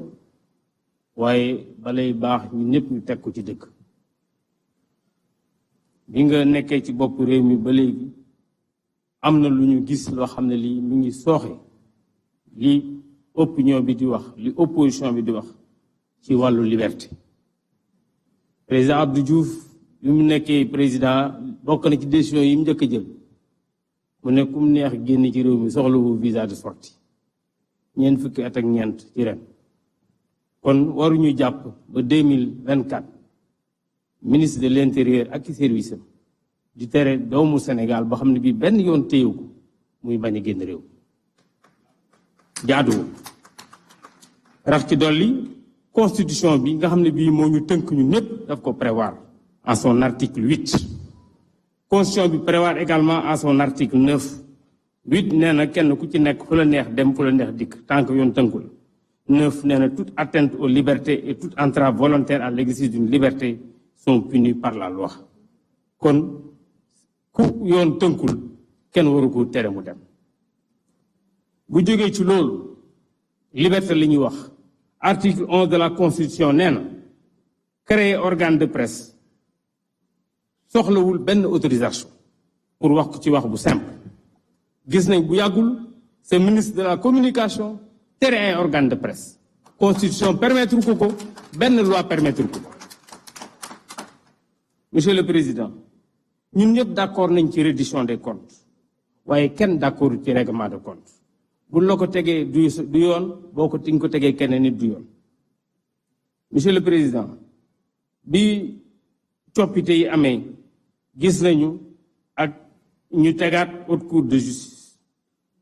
S3: waaye balay baax ñu ñëpp ñu teg ko ci dëkk bi nga nekkee ci bopp réew mi ba léegi am na lu ñu gis loo xam ne lii mi ngi sooxe li opinion bi di wax li opposition bi di wax ci wàllu liberté président Abdou Diouf bi mu nekkee président bokk na ci décision yi mu njëkk a jël mu ne ku mu neex génn ci réew mi soxla wu visa de sortie ñeent fukki at ak ñeent ci ren kon waruñu jàpp ba 2024 ministre de l'intérieur ak ci service am di tere doomu Sénégal boo xam ne bii benn yoon téyewu ko muy bañ a génn réew jaaduwul rax ci dolli constitution bi nga xam ne bii moo ñu tënk ñu ñëpp daf ko prévoir en son article 8 constitution bi prévoir également en son article 9 8 nee na kenn ku ci nekk fu la neex dem fu la neex dikk tant que yoon tënkul 9 nee na toute atteinte aux libertés et toute entrave volontaire à l'exercice d'une liberté sont punies par la loi kon ku yoon tënkul kenn waru ko tere mu dem bu jógee ci loolu liberté li ñuy wax article 11 de la constitution nee na créer organe de presse soxlawul benn autorisation pour wax ko ci wax bu simple gis nañ bu yàggul c'est ministre de la communication tere ay organe de presse constitution permettre ko benn loi permettre ko monsieur le président ñun ñëpp d'accord nañ ci reddition des comptes waaye kenn d'accord ci règlement de compte buñ la ko tegee du yoon boo ko ti nga ko tegee keneen nit du yoon monsieur le président bi coppite yi amee gis nañu ak ñu tegaat haute cour de justice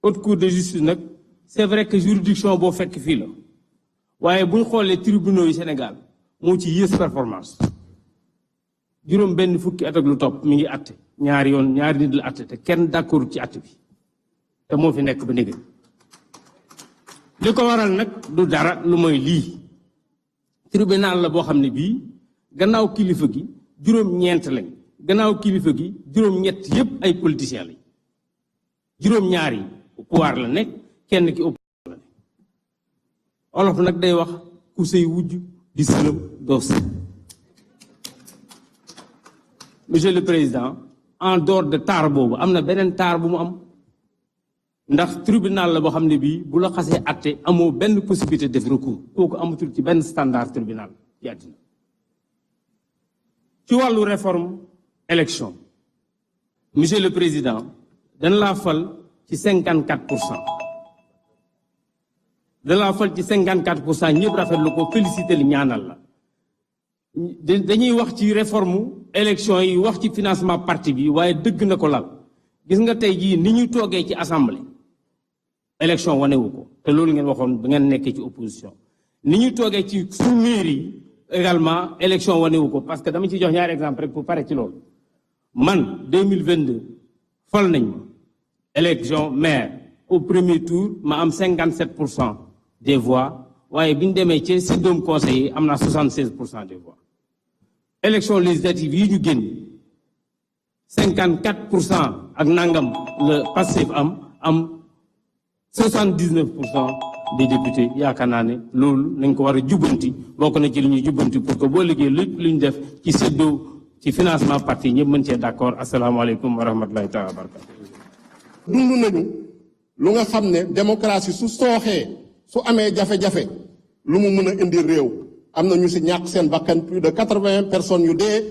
S3: haute cour de justice nag c'est vrai que juridiction boo fekk fii la waaye bu ñu xoolee tribunaux yi Sénégal moo ci yées performance juróom benn fukki at ak lu topp mi ngi atte ñaari nit la atte te kenn d'accord ci atte bi te moo fi nekk ba néega li ko waral nag du dara lu mooy lii tribunal la boo xam ne bii gannaaw kilifa gi juróom-ñeent lañ gannaaw kilifa gi juróom-ñett yépp ay politiciens lañ juróom-ñaar yi pouvoir la nekk kenn ki opposition la nekk olof nag day wax ku sëy wujj di sëlëm doo sëy monsieur le président en dehors de taar boobu am na beneen taar bu mu am ndax tribunal la boo xam ne bii bu la xasee atte amoo benn possibilité def recours kooku amatul ci benn standard tribunal ci àddina ci wàllu réforme élection monsieur le président dañ laa fal ci 54%. dañ laa fal ci 54% ñëpp rafetlu ko félicité li ñaanal la dañuy wax ci réforme élection yi wax ci financement parti bi waaye dëgg na ko lal gis nga tey jii ni ñu toogee ci assemblée élection wanewu ko te loolu ngeen waxoon ba ngeen nekkee ci opposition ni ñu toogee ci su mairie également élection wanewu ko parce que dama ci jox ñaari exemple rek pour pare ci loolu man 2022 fal nañ ma élection maire au premier tour ma am 57% des voix waaye bi ñu demee ci si doom conseiller am naa 76% des voix élection législative yi ñu génn 54% ak nangam le Pastef am 79% des députés yaakaar naa ne loolu nañ ko war a jubbanti bokk na ci li ñuy jubbanti pour que boo liggéey lépp lu ñu def ci séddoo ci financement parti ñëpp mën cee d'accord asalaamaaleykum wa rahmatulahi taala wa barakatu
S7: dund nañu lu nga xam ne démocratie su sooxee su amee jafe-jafe lu mu mën a indi réew am na ñu si ñàkk seen bakkan plus de 80 personnes yu dee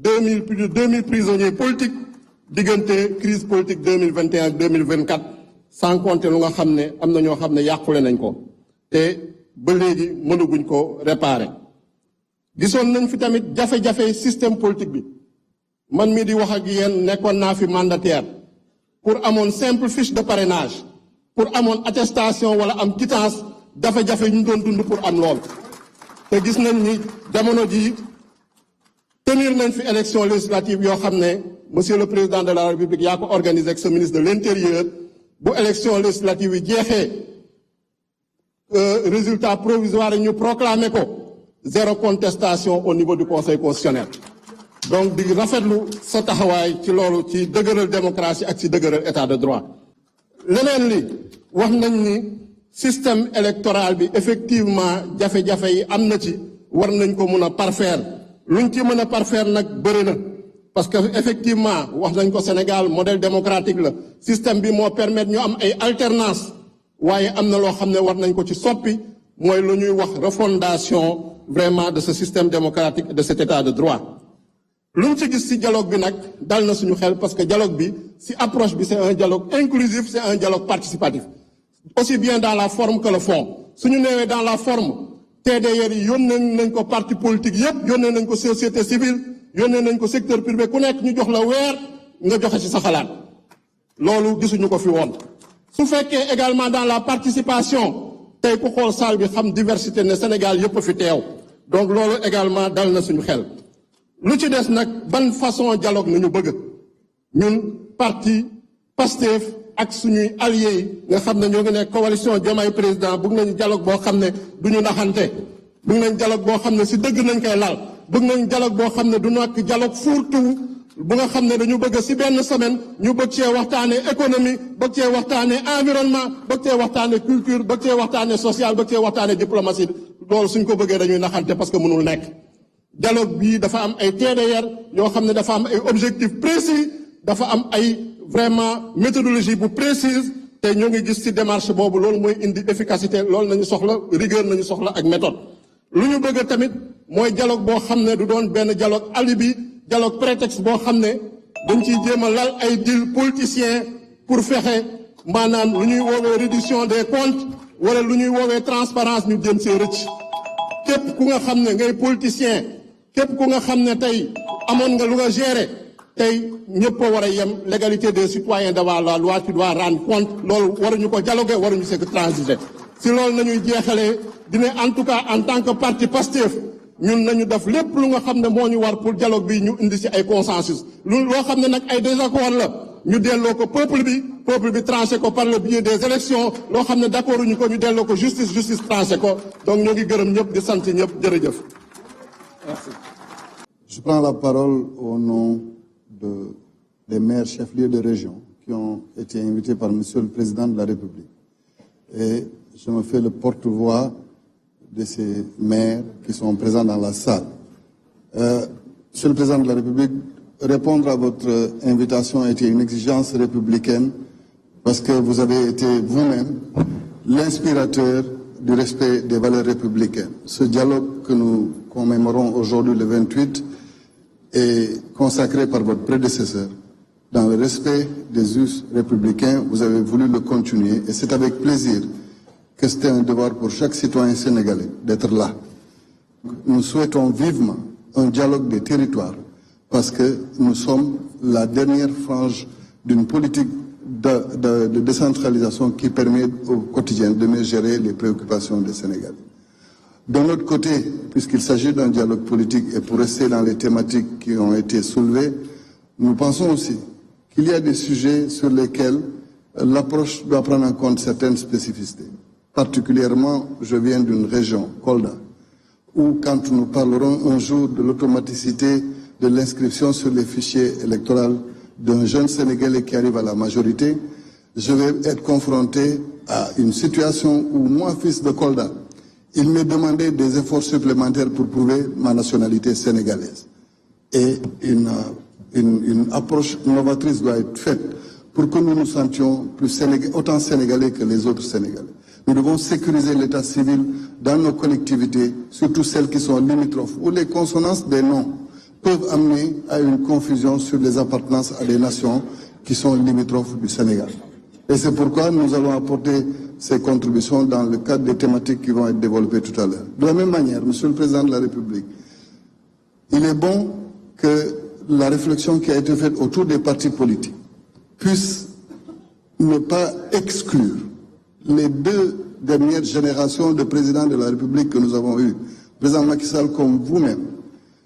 S7: 2000 plus de 2000 prisonniers politiques diggante crise politique 2021 ak 2024 sans compter lu nga xam ne am na ñoo xam ne yàqule nañ ko te ba léegi mënaguñ ko réparer. gisoon nañ fi tamit jafe-jafe système politique bi man mii di wax ak yéen nekkoon naa fi mandataire pour amoon simple fiche de parrainage pour amoon attestation wala am quittance jafe-jafe ñu doon dund pour am lool. te gis nañ ni jamono ji tenir nañ fi élection législative yoo xam ne monsieur le président de la république yaa ko organisé ak sa ministre de l'intérieur bu élection législative yi jeexee résultat provisoire yi ñu proclamé ko zéro contestation au niveau du conseil constitutionnel. donc di rafetlu sa taxawaay ci loolu ci dëgëral démocratie ak ci dëgëral état de droit. leneen li wax nañ ni système électoral bi effectivement jafe-jafe yi am na ci war nañ ko mun a parfaire luñ ci mën a parfaire nag bëri na parce que effectivement wax nañ ko Sénégal modèle démocratique la système bi moo permettre ñu am ay alternance waaye am na loo xam ne war nañ ko ci soppi mooy lu ñuy wax refondation vraiment de ce système démocratique de cet état de droit. lu ñu ci gis ci dialogue bi nag dal na suñu xel parce que dialogue bi ci approche bi c'est un dialogue inclusif c'est un dialogue participatif aussi bien dans la forme que le fond suñu neewee dans la forme TDR yi yónnee nañ ko parti politique yépp yónnee nañ ko société civile yónnee nañ ko secteur privé ku nekk ñu jox la weer nga joxe ci sa xalaat loolu gisuñu ko fi woon. su fekkee également dans la participation tey ku xool salle bi xam diversité ne Sénégal yépp a fi teew donc loolu également dal na suñu xel. lu ci des nag ban façon dialogue nañu bëgg ñun parti Pastef ak suñuy alliés yi nga xam ne ñoo ngi nekk coalition Diomaye président bëgg nañu dialogue boo xam ne du ñu naxante bëgg nañ dialogue boo xam ne si dëgg nañ koy lal bëgg nañ dialogue boo xam ne du nekk dialogue fourre-tout bu nga xam ne dañu bëgg ci benn semaine ñu bëgg cee waxtaane économie bëgg cee waxtaane environnement bëgg cee waxtaane culture bëgg cee waxtaane social bëgg cee waxtaane diplomatie loolu suñ ko bëggee dañuy naxante parce que mënul nekk. dialogue bii dafa am ay TDR yoo xam ne dafa am ay objectifs précis dafa am ay vraiment méthodologie bu précise te ñoo ngi gis ci démarche boobu loolu mooy indi efficacité loolu nañu soxla rigueur nañu soxla ak méthode. lu ñu bëgg tamit mooy dialogue boo xam ne du doon benn dialogue alibi dialogue prétexte boo xam ne dañ ciy jéem a lal ay deal politicien pour fexe maanaam lu ñuy woowee réduction des comptes wala lu ñuy woowee transparence ñu jëm see rëcc. képp ku nga xam ne ngay politicien képp ku nga xam ne tey amoon nga lu nga gérer tey ñëpp a war a yem l'égalité des citoyens devant la loi tu dois rendre compte loolu waruñu ko dialoguer waruñu se transiger. si loolu nañuy jeexalee dina en tout cas en tant que parti Pastef ñun nañu def lépp lu nga xam ne moo ñu war pour dialogue bi ñu indi ci ay consensus lu loo xam ne nag ay désaccord la ñu delloo ko peuple bi tranché ko par le biais des élections loo xam ne d'accord ñu ko ñu delloo ko justice tranché ko donc ñoo ngi gërëm ñëpp di sant ñëpp jërëjëf. Merci.
S13: Je prends la parole au nom des maires chefs-lieux de région qui ont été invités par Monsieur le Président de la République. Et je me fais le porte-voix de ces maires qui sont présents dans la salle. Monsieur le Président de la République, répondre à votre invitation a été une exigence républicaine parce que vous avez été vous-même l'inspirateur du respect des valeurs républicaines. Ce dialogue que nous commémorons aujourd'hui le 28 est consacré par votre prédécesseur. Dans le respect des us républicains, vous avez voulu le continuer et c'est avec plaisir que c'était un devoir pour chaque citoyen sénégalais d'être là. Nous souhaitons vivement un dialogue des territoires parce que nous sommes la dernière frange d'une politique de décentralisation qui permet au quotidien de mieux gérer les préoccupations des Sénégalais. D'un autre côté, puisqu'il s'agit d'un dialogue politique et pour rester dans les thématiques qui ont été soulevées, nous pensons aussi qu'il y a des sujets sur lesquels l'approche doit prendre en compte certaines spécificités. Particulièrement, je viens d'une région, Kolda, où quand nous parlerons un jour de l'automaticité de l'inscription sur les fichiers électoraux d'un jeune Sénégalais qui arrive à la majorité, je vais être confronté à une situation où moi, fils de Kolda, il m'est demandé des efforts supplémentaires pour prouver ma nationalité sénégalaise. Et une approche novatrice doit être faite pour que nous nous sentions autant sénégalais que les autres Sénégalais. Nous devons sécuriser l'état civil dans nos collectivités, surtout celles qui sont limitrophes, où les consonances des noms peuvent amener à une confusion sur les appartenances à des nations qui sont limitrophes du Sénégal. Et c'est pourquoi nous allons apporter ces contributions dans le cadre des thématiques qui vont être développées tout à l'heure. De la même manière, Monsieur le Président de la République, il est bon que la réflexion qui a été faite autour des partis politiques puisse ne pas exclure les deux dernières générations de présidents de la République que nous avons eues. Le président Macky Sall, comme vous-même,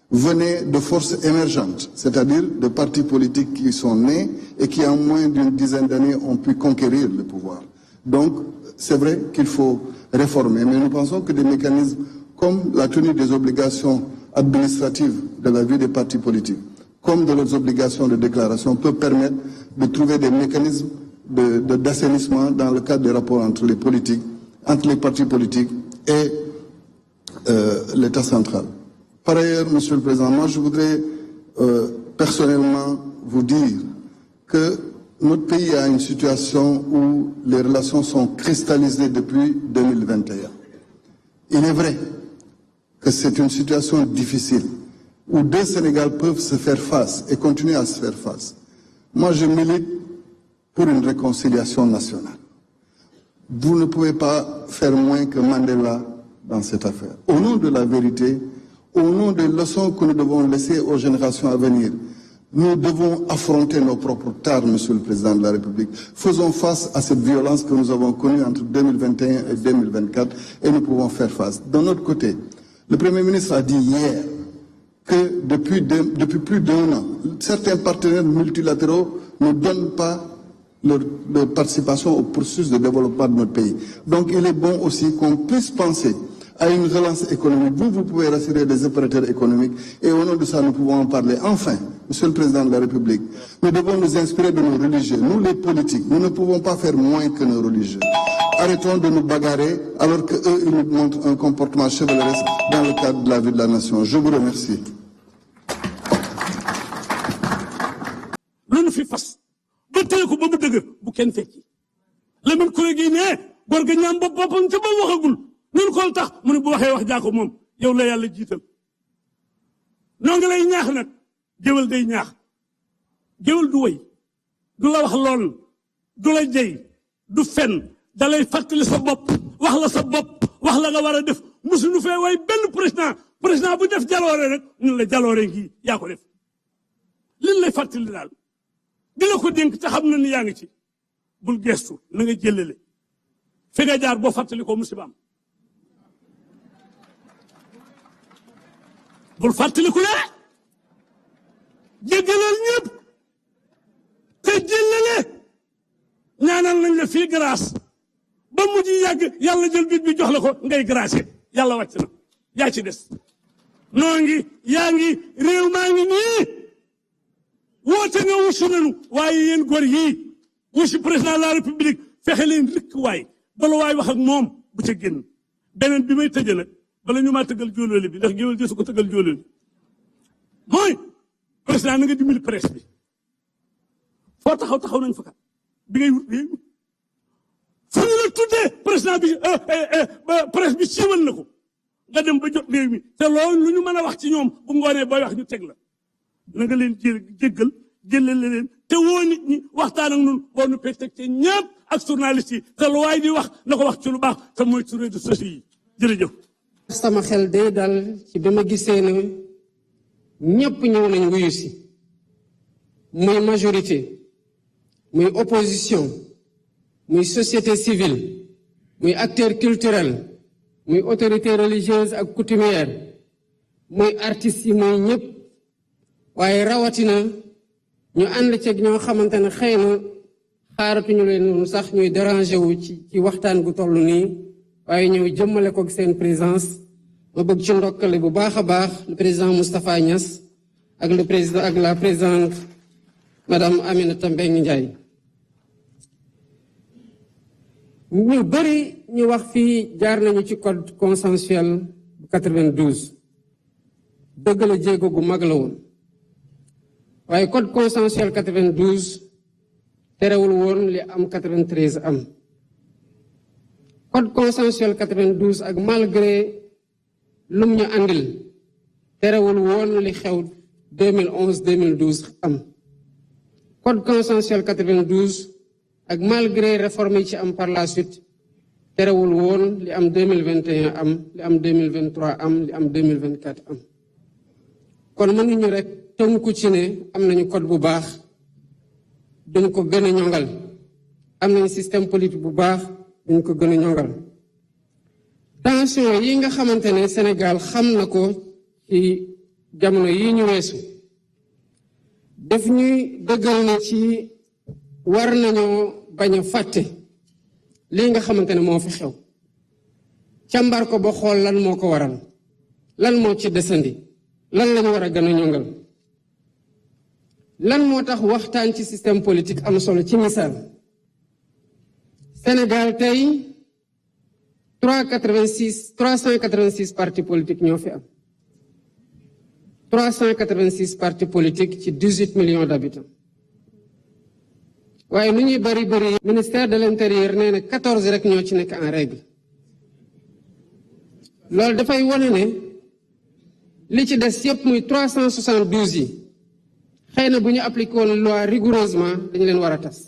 S13: venez de forces émergentes, c'est-à-dire de partis politiques qui sont nés et qui, en moins d'une dizaine d'années, ont pu conquérir le pouvoir. Donc, c'est vrai qu'il faut réformer, mais nous pensons que des mécanismes comme la tenue des obligations administratives de la vie des partis politiques, comme de leurs obligations de déclaration, peuvent permettre de trouver des mécanismes d'assainissement dans le cadre des rapports entre les partis politiques et l'État central. Par ailleurs, Monsieur le Président, moi je voudrais personnellement vous dire que notre pays a une situation où les relations sont cristallisées depuis 2021. Il est vrai que c'est une situation difficile, où deux Sénégal peuvent se faire face et continuer à se faire face. Moi je milite pour une réconciliation nationale. Vous ne pouvez pas faire moins que Mandela dans cette affaire. Au nom de la vérité, au nom des leçons que nous devons laisser aux générations à venir, nous devons affronter nos propres tares, Monsieur le Président de la République. Faisons face à cette violence que nous avons connue entre 2021 et 2024 et nous pouvons faire face. D'un autre côté, le Premier ministre a dit hier que depuis plus d'un an, certains partenaires multilatéraux ne donnent pas leur participation au processus de développement de notre pays. Donc il est bon aussi qu'on puisse penser à une relance économique. Vous pouvez rassurer les opérateurs économiques et au nom de ça, nous pouvons en parler. Enfin, Monsieur le Président de la République, nous devons nous inspirer de nos religieux. Nous, les politiques, nous ne pouvons pas faire moins que nos religieux. Arrêtons de nous bagarrer alors qu'eux, ils nous montrent un comportement chevaleresque dans le cadre de la vie de la nation. Je vous remercie.
S14: Lu fi fas ba tëye ko ba mu dëgër bu kenn fekki Lamine Kouré gi ne góor ga ñaam boppam ca ba waxagul ñun ko tax mu ne bu waxee wax jaa ko moom yow la yàlla jiital noo ngi lay ñaax nag géwél day ñaax géwél du woy du la wax lool du la jey du fen da lay fàttali sa bopp wax la sa bopp wax la nga war a def musuñu fee way benn président bu def jaloore rek ñun la jaloore ngi yaa ko def liñ lay fàttali daal di la ko dénk te xam na ni yaa ngi ci bul gestu na nga jëlale fi nga jaar boo fàttali ko musiba am bul fàttali ko ne jéggalal ñëpp te jëlale ñaanal nañ la fii grâce ba mujj yàgg yàlla jël bit bi jox la ko ngay grâce yàlla wàcc na yaa ci des noo ngi yaa ngi réew maa ngi nii woote nga wusu nanu waaye yéen góor yii wusi président de la république fexe leen rikk waay bala waay wax ak moom bu ca génn beneen bi may tëje nag bala ñu maa tëggal jóolóole bi ndax géwél su ko tëggal jóolóole mooy président na nga dimbali presse bi foo taxaw nañ fa kat bi ngay wut réew mi fu ñu la tuddee président bi presse bi siiwal na ko nga dem ba jot réew mi te loolu lu ñu mën a wax ci ñoom bu ngoonee booy wax ñu teg la na nga leen jéggal jëlale leen te woo nit ñi waxtaan ak ñun boo nu pee teg ci ñëpp ak journaliste yi te lu waay di wax na ko wax ci lu baax te mooy ci réseaux sociaux yi jërëjëf.
S15: sama xel day dal ci bi ma gisee ne ñëpp ñëw nañ wuyu si muy majorité muy opposition muy société civile muy acteur culturel muy autorité religieuse ak coutumière muy artistes yi muy ñëpp waaye rawatina ñu ànd ceeg ñoo xamante ne xëy na xaaratuñu leen noonu sax ñuy déranger wu ci waxtaan gu toll nii waaye ñëw jëmmale ko seen présence ma bëgg ci ndokkale bu baax a baax le président Moustapha Niass ak le président ak la présidente madame Aminata Mbengue Ndiaye. ñu bëri ñu wax fii jaar nañu ci code consensuel bu 92 dëgg la jéego gu mag la woon waaye code consensuel 92 terewul woon li am 93 am code consensuel 92 ak malgré lum ñu andil terewul woon li xew 2011 2012 am code consensuel 92 ak malgré réforme yi ci am par la suite terewul woon li am 2021 am li am 2023 am li am 2024 am kon mënuñu rek tënku ci ne am nañu code bu baax duñ ko gën a ñongal am nañu système politique bu baax duñ ko gën a ñongal tension yi nga xamante ne Sénégal xam na ko ci jamono yi ñu weesu daf ñuy dëggal ne ci war nañoo bañ a fàtte lii nga xamante ne moo fi xew càmbar ko ba xool lan moo ko waral lan moo ci desandi lan lañu war a gën a ñongal lan moo tax waxtaan ci système politique am solo ci misaal Sénégal tey 386 partis politiques ñoo fi am 386 partis politiques ci 18 millions d'habitants waaye nu ñuy bari ministère de l'intérieur nee na 14 rek ñoo ci nekk en règle loolu dafay wane ne li ci des yépp muy 372 yi xëy na bu ñu appliqué woon loi rigoureusement dañu leen war a tas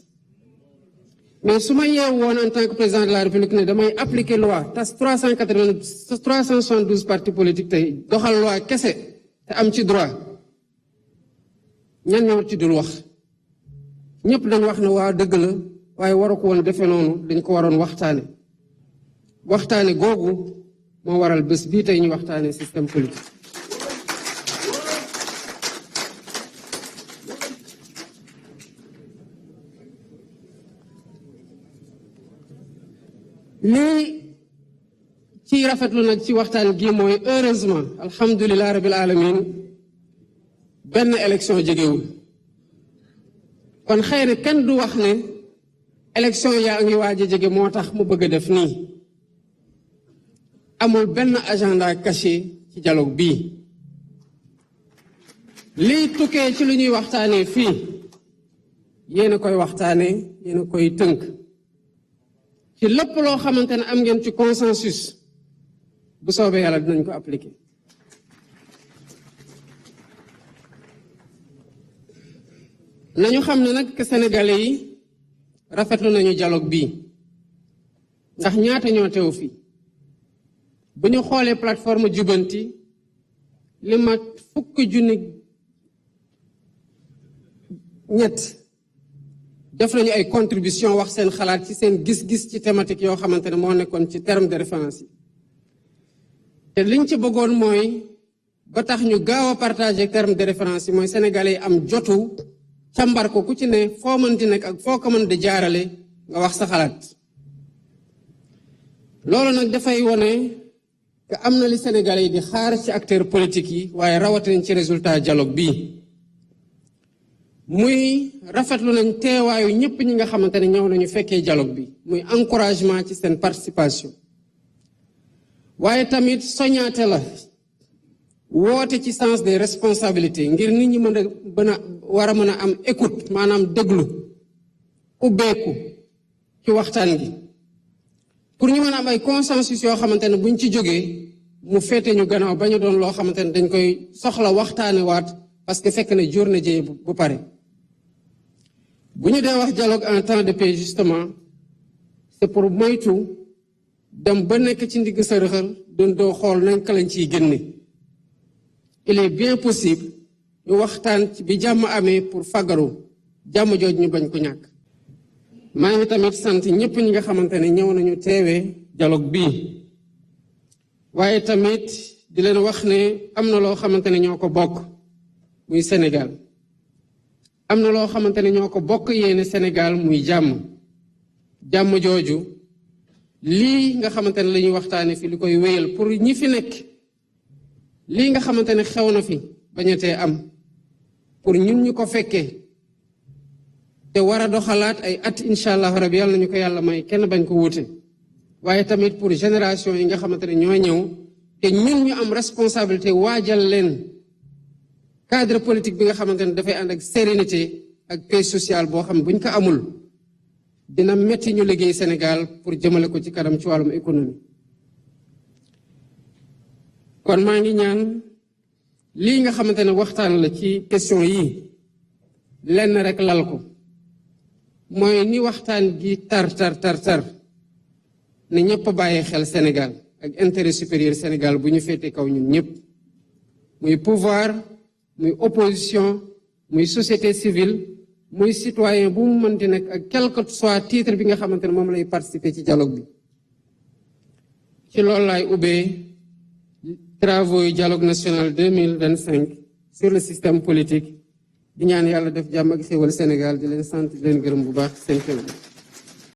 S15: mais su ma yeew woon en tant que président de la République ne damay appliquer loi tas 372 partis politiques tey doxal loi kese te am ci droit ñan ñoo ci dul wax ñëpp dañ wax ne waa dëgg la waaye waru ko woon defe noonu dañ ko waroon waxtaane googu moo waral bés bii tey ñu waxtaane système politique lii ci rafetlu nag ci waxtaan gi mooy heureusement alhamdulilah rabil alamin benn élection jegewul kon xëy na kenn du wax ne élection yaa ngi waaj a jege moo tax mu bëgg a def nii amul benn agenda caché ci dialogue bii lii tukkee ci lu ñuy waxtaanee fii yéen a koy waxtaanee yéen a koy tënk ci lépp loo xamante ne am ngeen ci consensus bu soobee yàlla dinañ ko appliquer nañu xam ne nag que sénégalais yi rafetlu nañu dialogue bii ndax ñaata ñoo teew fii bu ñu xoolee plateforme jubanti li mat 1,3 def nañu ay contribution wax seen xalaat ci seen gis-gis ci thématique yoo xamante ne moo nekkoon ci terme de référence yi te liñ ci bëggoon mooy ba tax ñu gaaw a partager terme de référence yi mooy sénégalais yi am jotu càmbar ko ku ci ne foo mënti nekk ak foo ko mën di jaarale nga wax sa xalaat loolu nag dafay wone que am na li sénégalais yi di xaar ci acteurs politiques yi waaye rawatina ci résultat dialogue bii muy rafetlu nañ teewaayu ñëpp ñi nga xamante ne ñëw nañu fekkee dialogue bi muy encouragement ci seen participation waaye tamit soñaate la woote ci sens des responsabilités ngir nit ñi mën a war a mën a am écoute maanaam déglu ubbeeku ci waxtaan gi pour ñu mën a am ay consensus yoo xamante ne buñ ci jógee mu féete ñu gannaaw ba ñu doon loo xamante ne dañ koy soxla waxtaane waat parce que fekk ne jur na jëye bu pare bu ñu dee wax dialogue en temps de paix justement c'est pour moytu dem ba nekk ci ndigg sa rëxal doon doo xool nañ ka lañ ciy génne il est bien possible ñu waxtaan ci bi jàmm amee pour fagaru jàmm jooj ñu bañ ko ñàkk maa ngi tamit sant ñëpp ñi nga xamante ne ñëw nañu teewee dialogue bii waaye tamit di leen wax ne am na loo xamante ne ñoo ko bokk muy Sénégal am na loo xamante ne ñoo ko bokk yéene Sénégal muy jàmm jooju lii nga xamante ne la ñuy waxtaane fi li koy wéyal pour ñi fi nekk lii nga xamante ne xew na fi bañatee am pour ñun ñu ko fekkee te war a doxalaat ay at incha allah rabi yàlla nañu ko yàlla may kenn bañ ko wuute waaye tamit pour génération yi nga xamante ne ñoo ñëw te ñun ñu am responsabilité waajal leen cadre politique bi nga xamante ne dafay ànd ak sérénité ak paix sociale boo xam buñ ko amul dina metti ñu liggéey Sénégal pour jëmale ko ci kanam ci wàllum économie kon maa ngi ñaan lii nga xamante ne waxtaan la ci question yii lenn rek lal ko mooy ni waxtaan gi tar ne ñëpp bàyyi xel Sénégal ak intérêt supérieur Sénégal bu ñu féete kaw ñun ñëpp muy pouvoir muy opposition muy société civile muy citoyen bu mu mënti nekk ak quel que soit titre bi nga xamante ne moom lay participer ci dialogue bi ci loolu laay ubbee travaux yu dialogue national 2025 sur le système politique di ñaan yàlla def jàmm ak xéwal Sénégal di leen sant di leen gërëm bu baax seen xew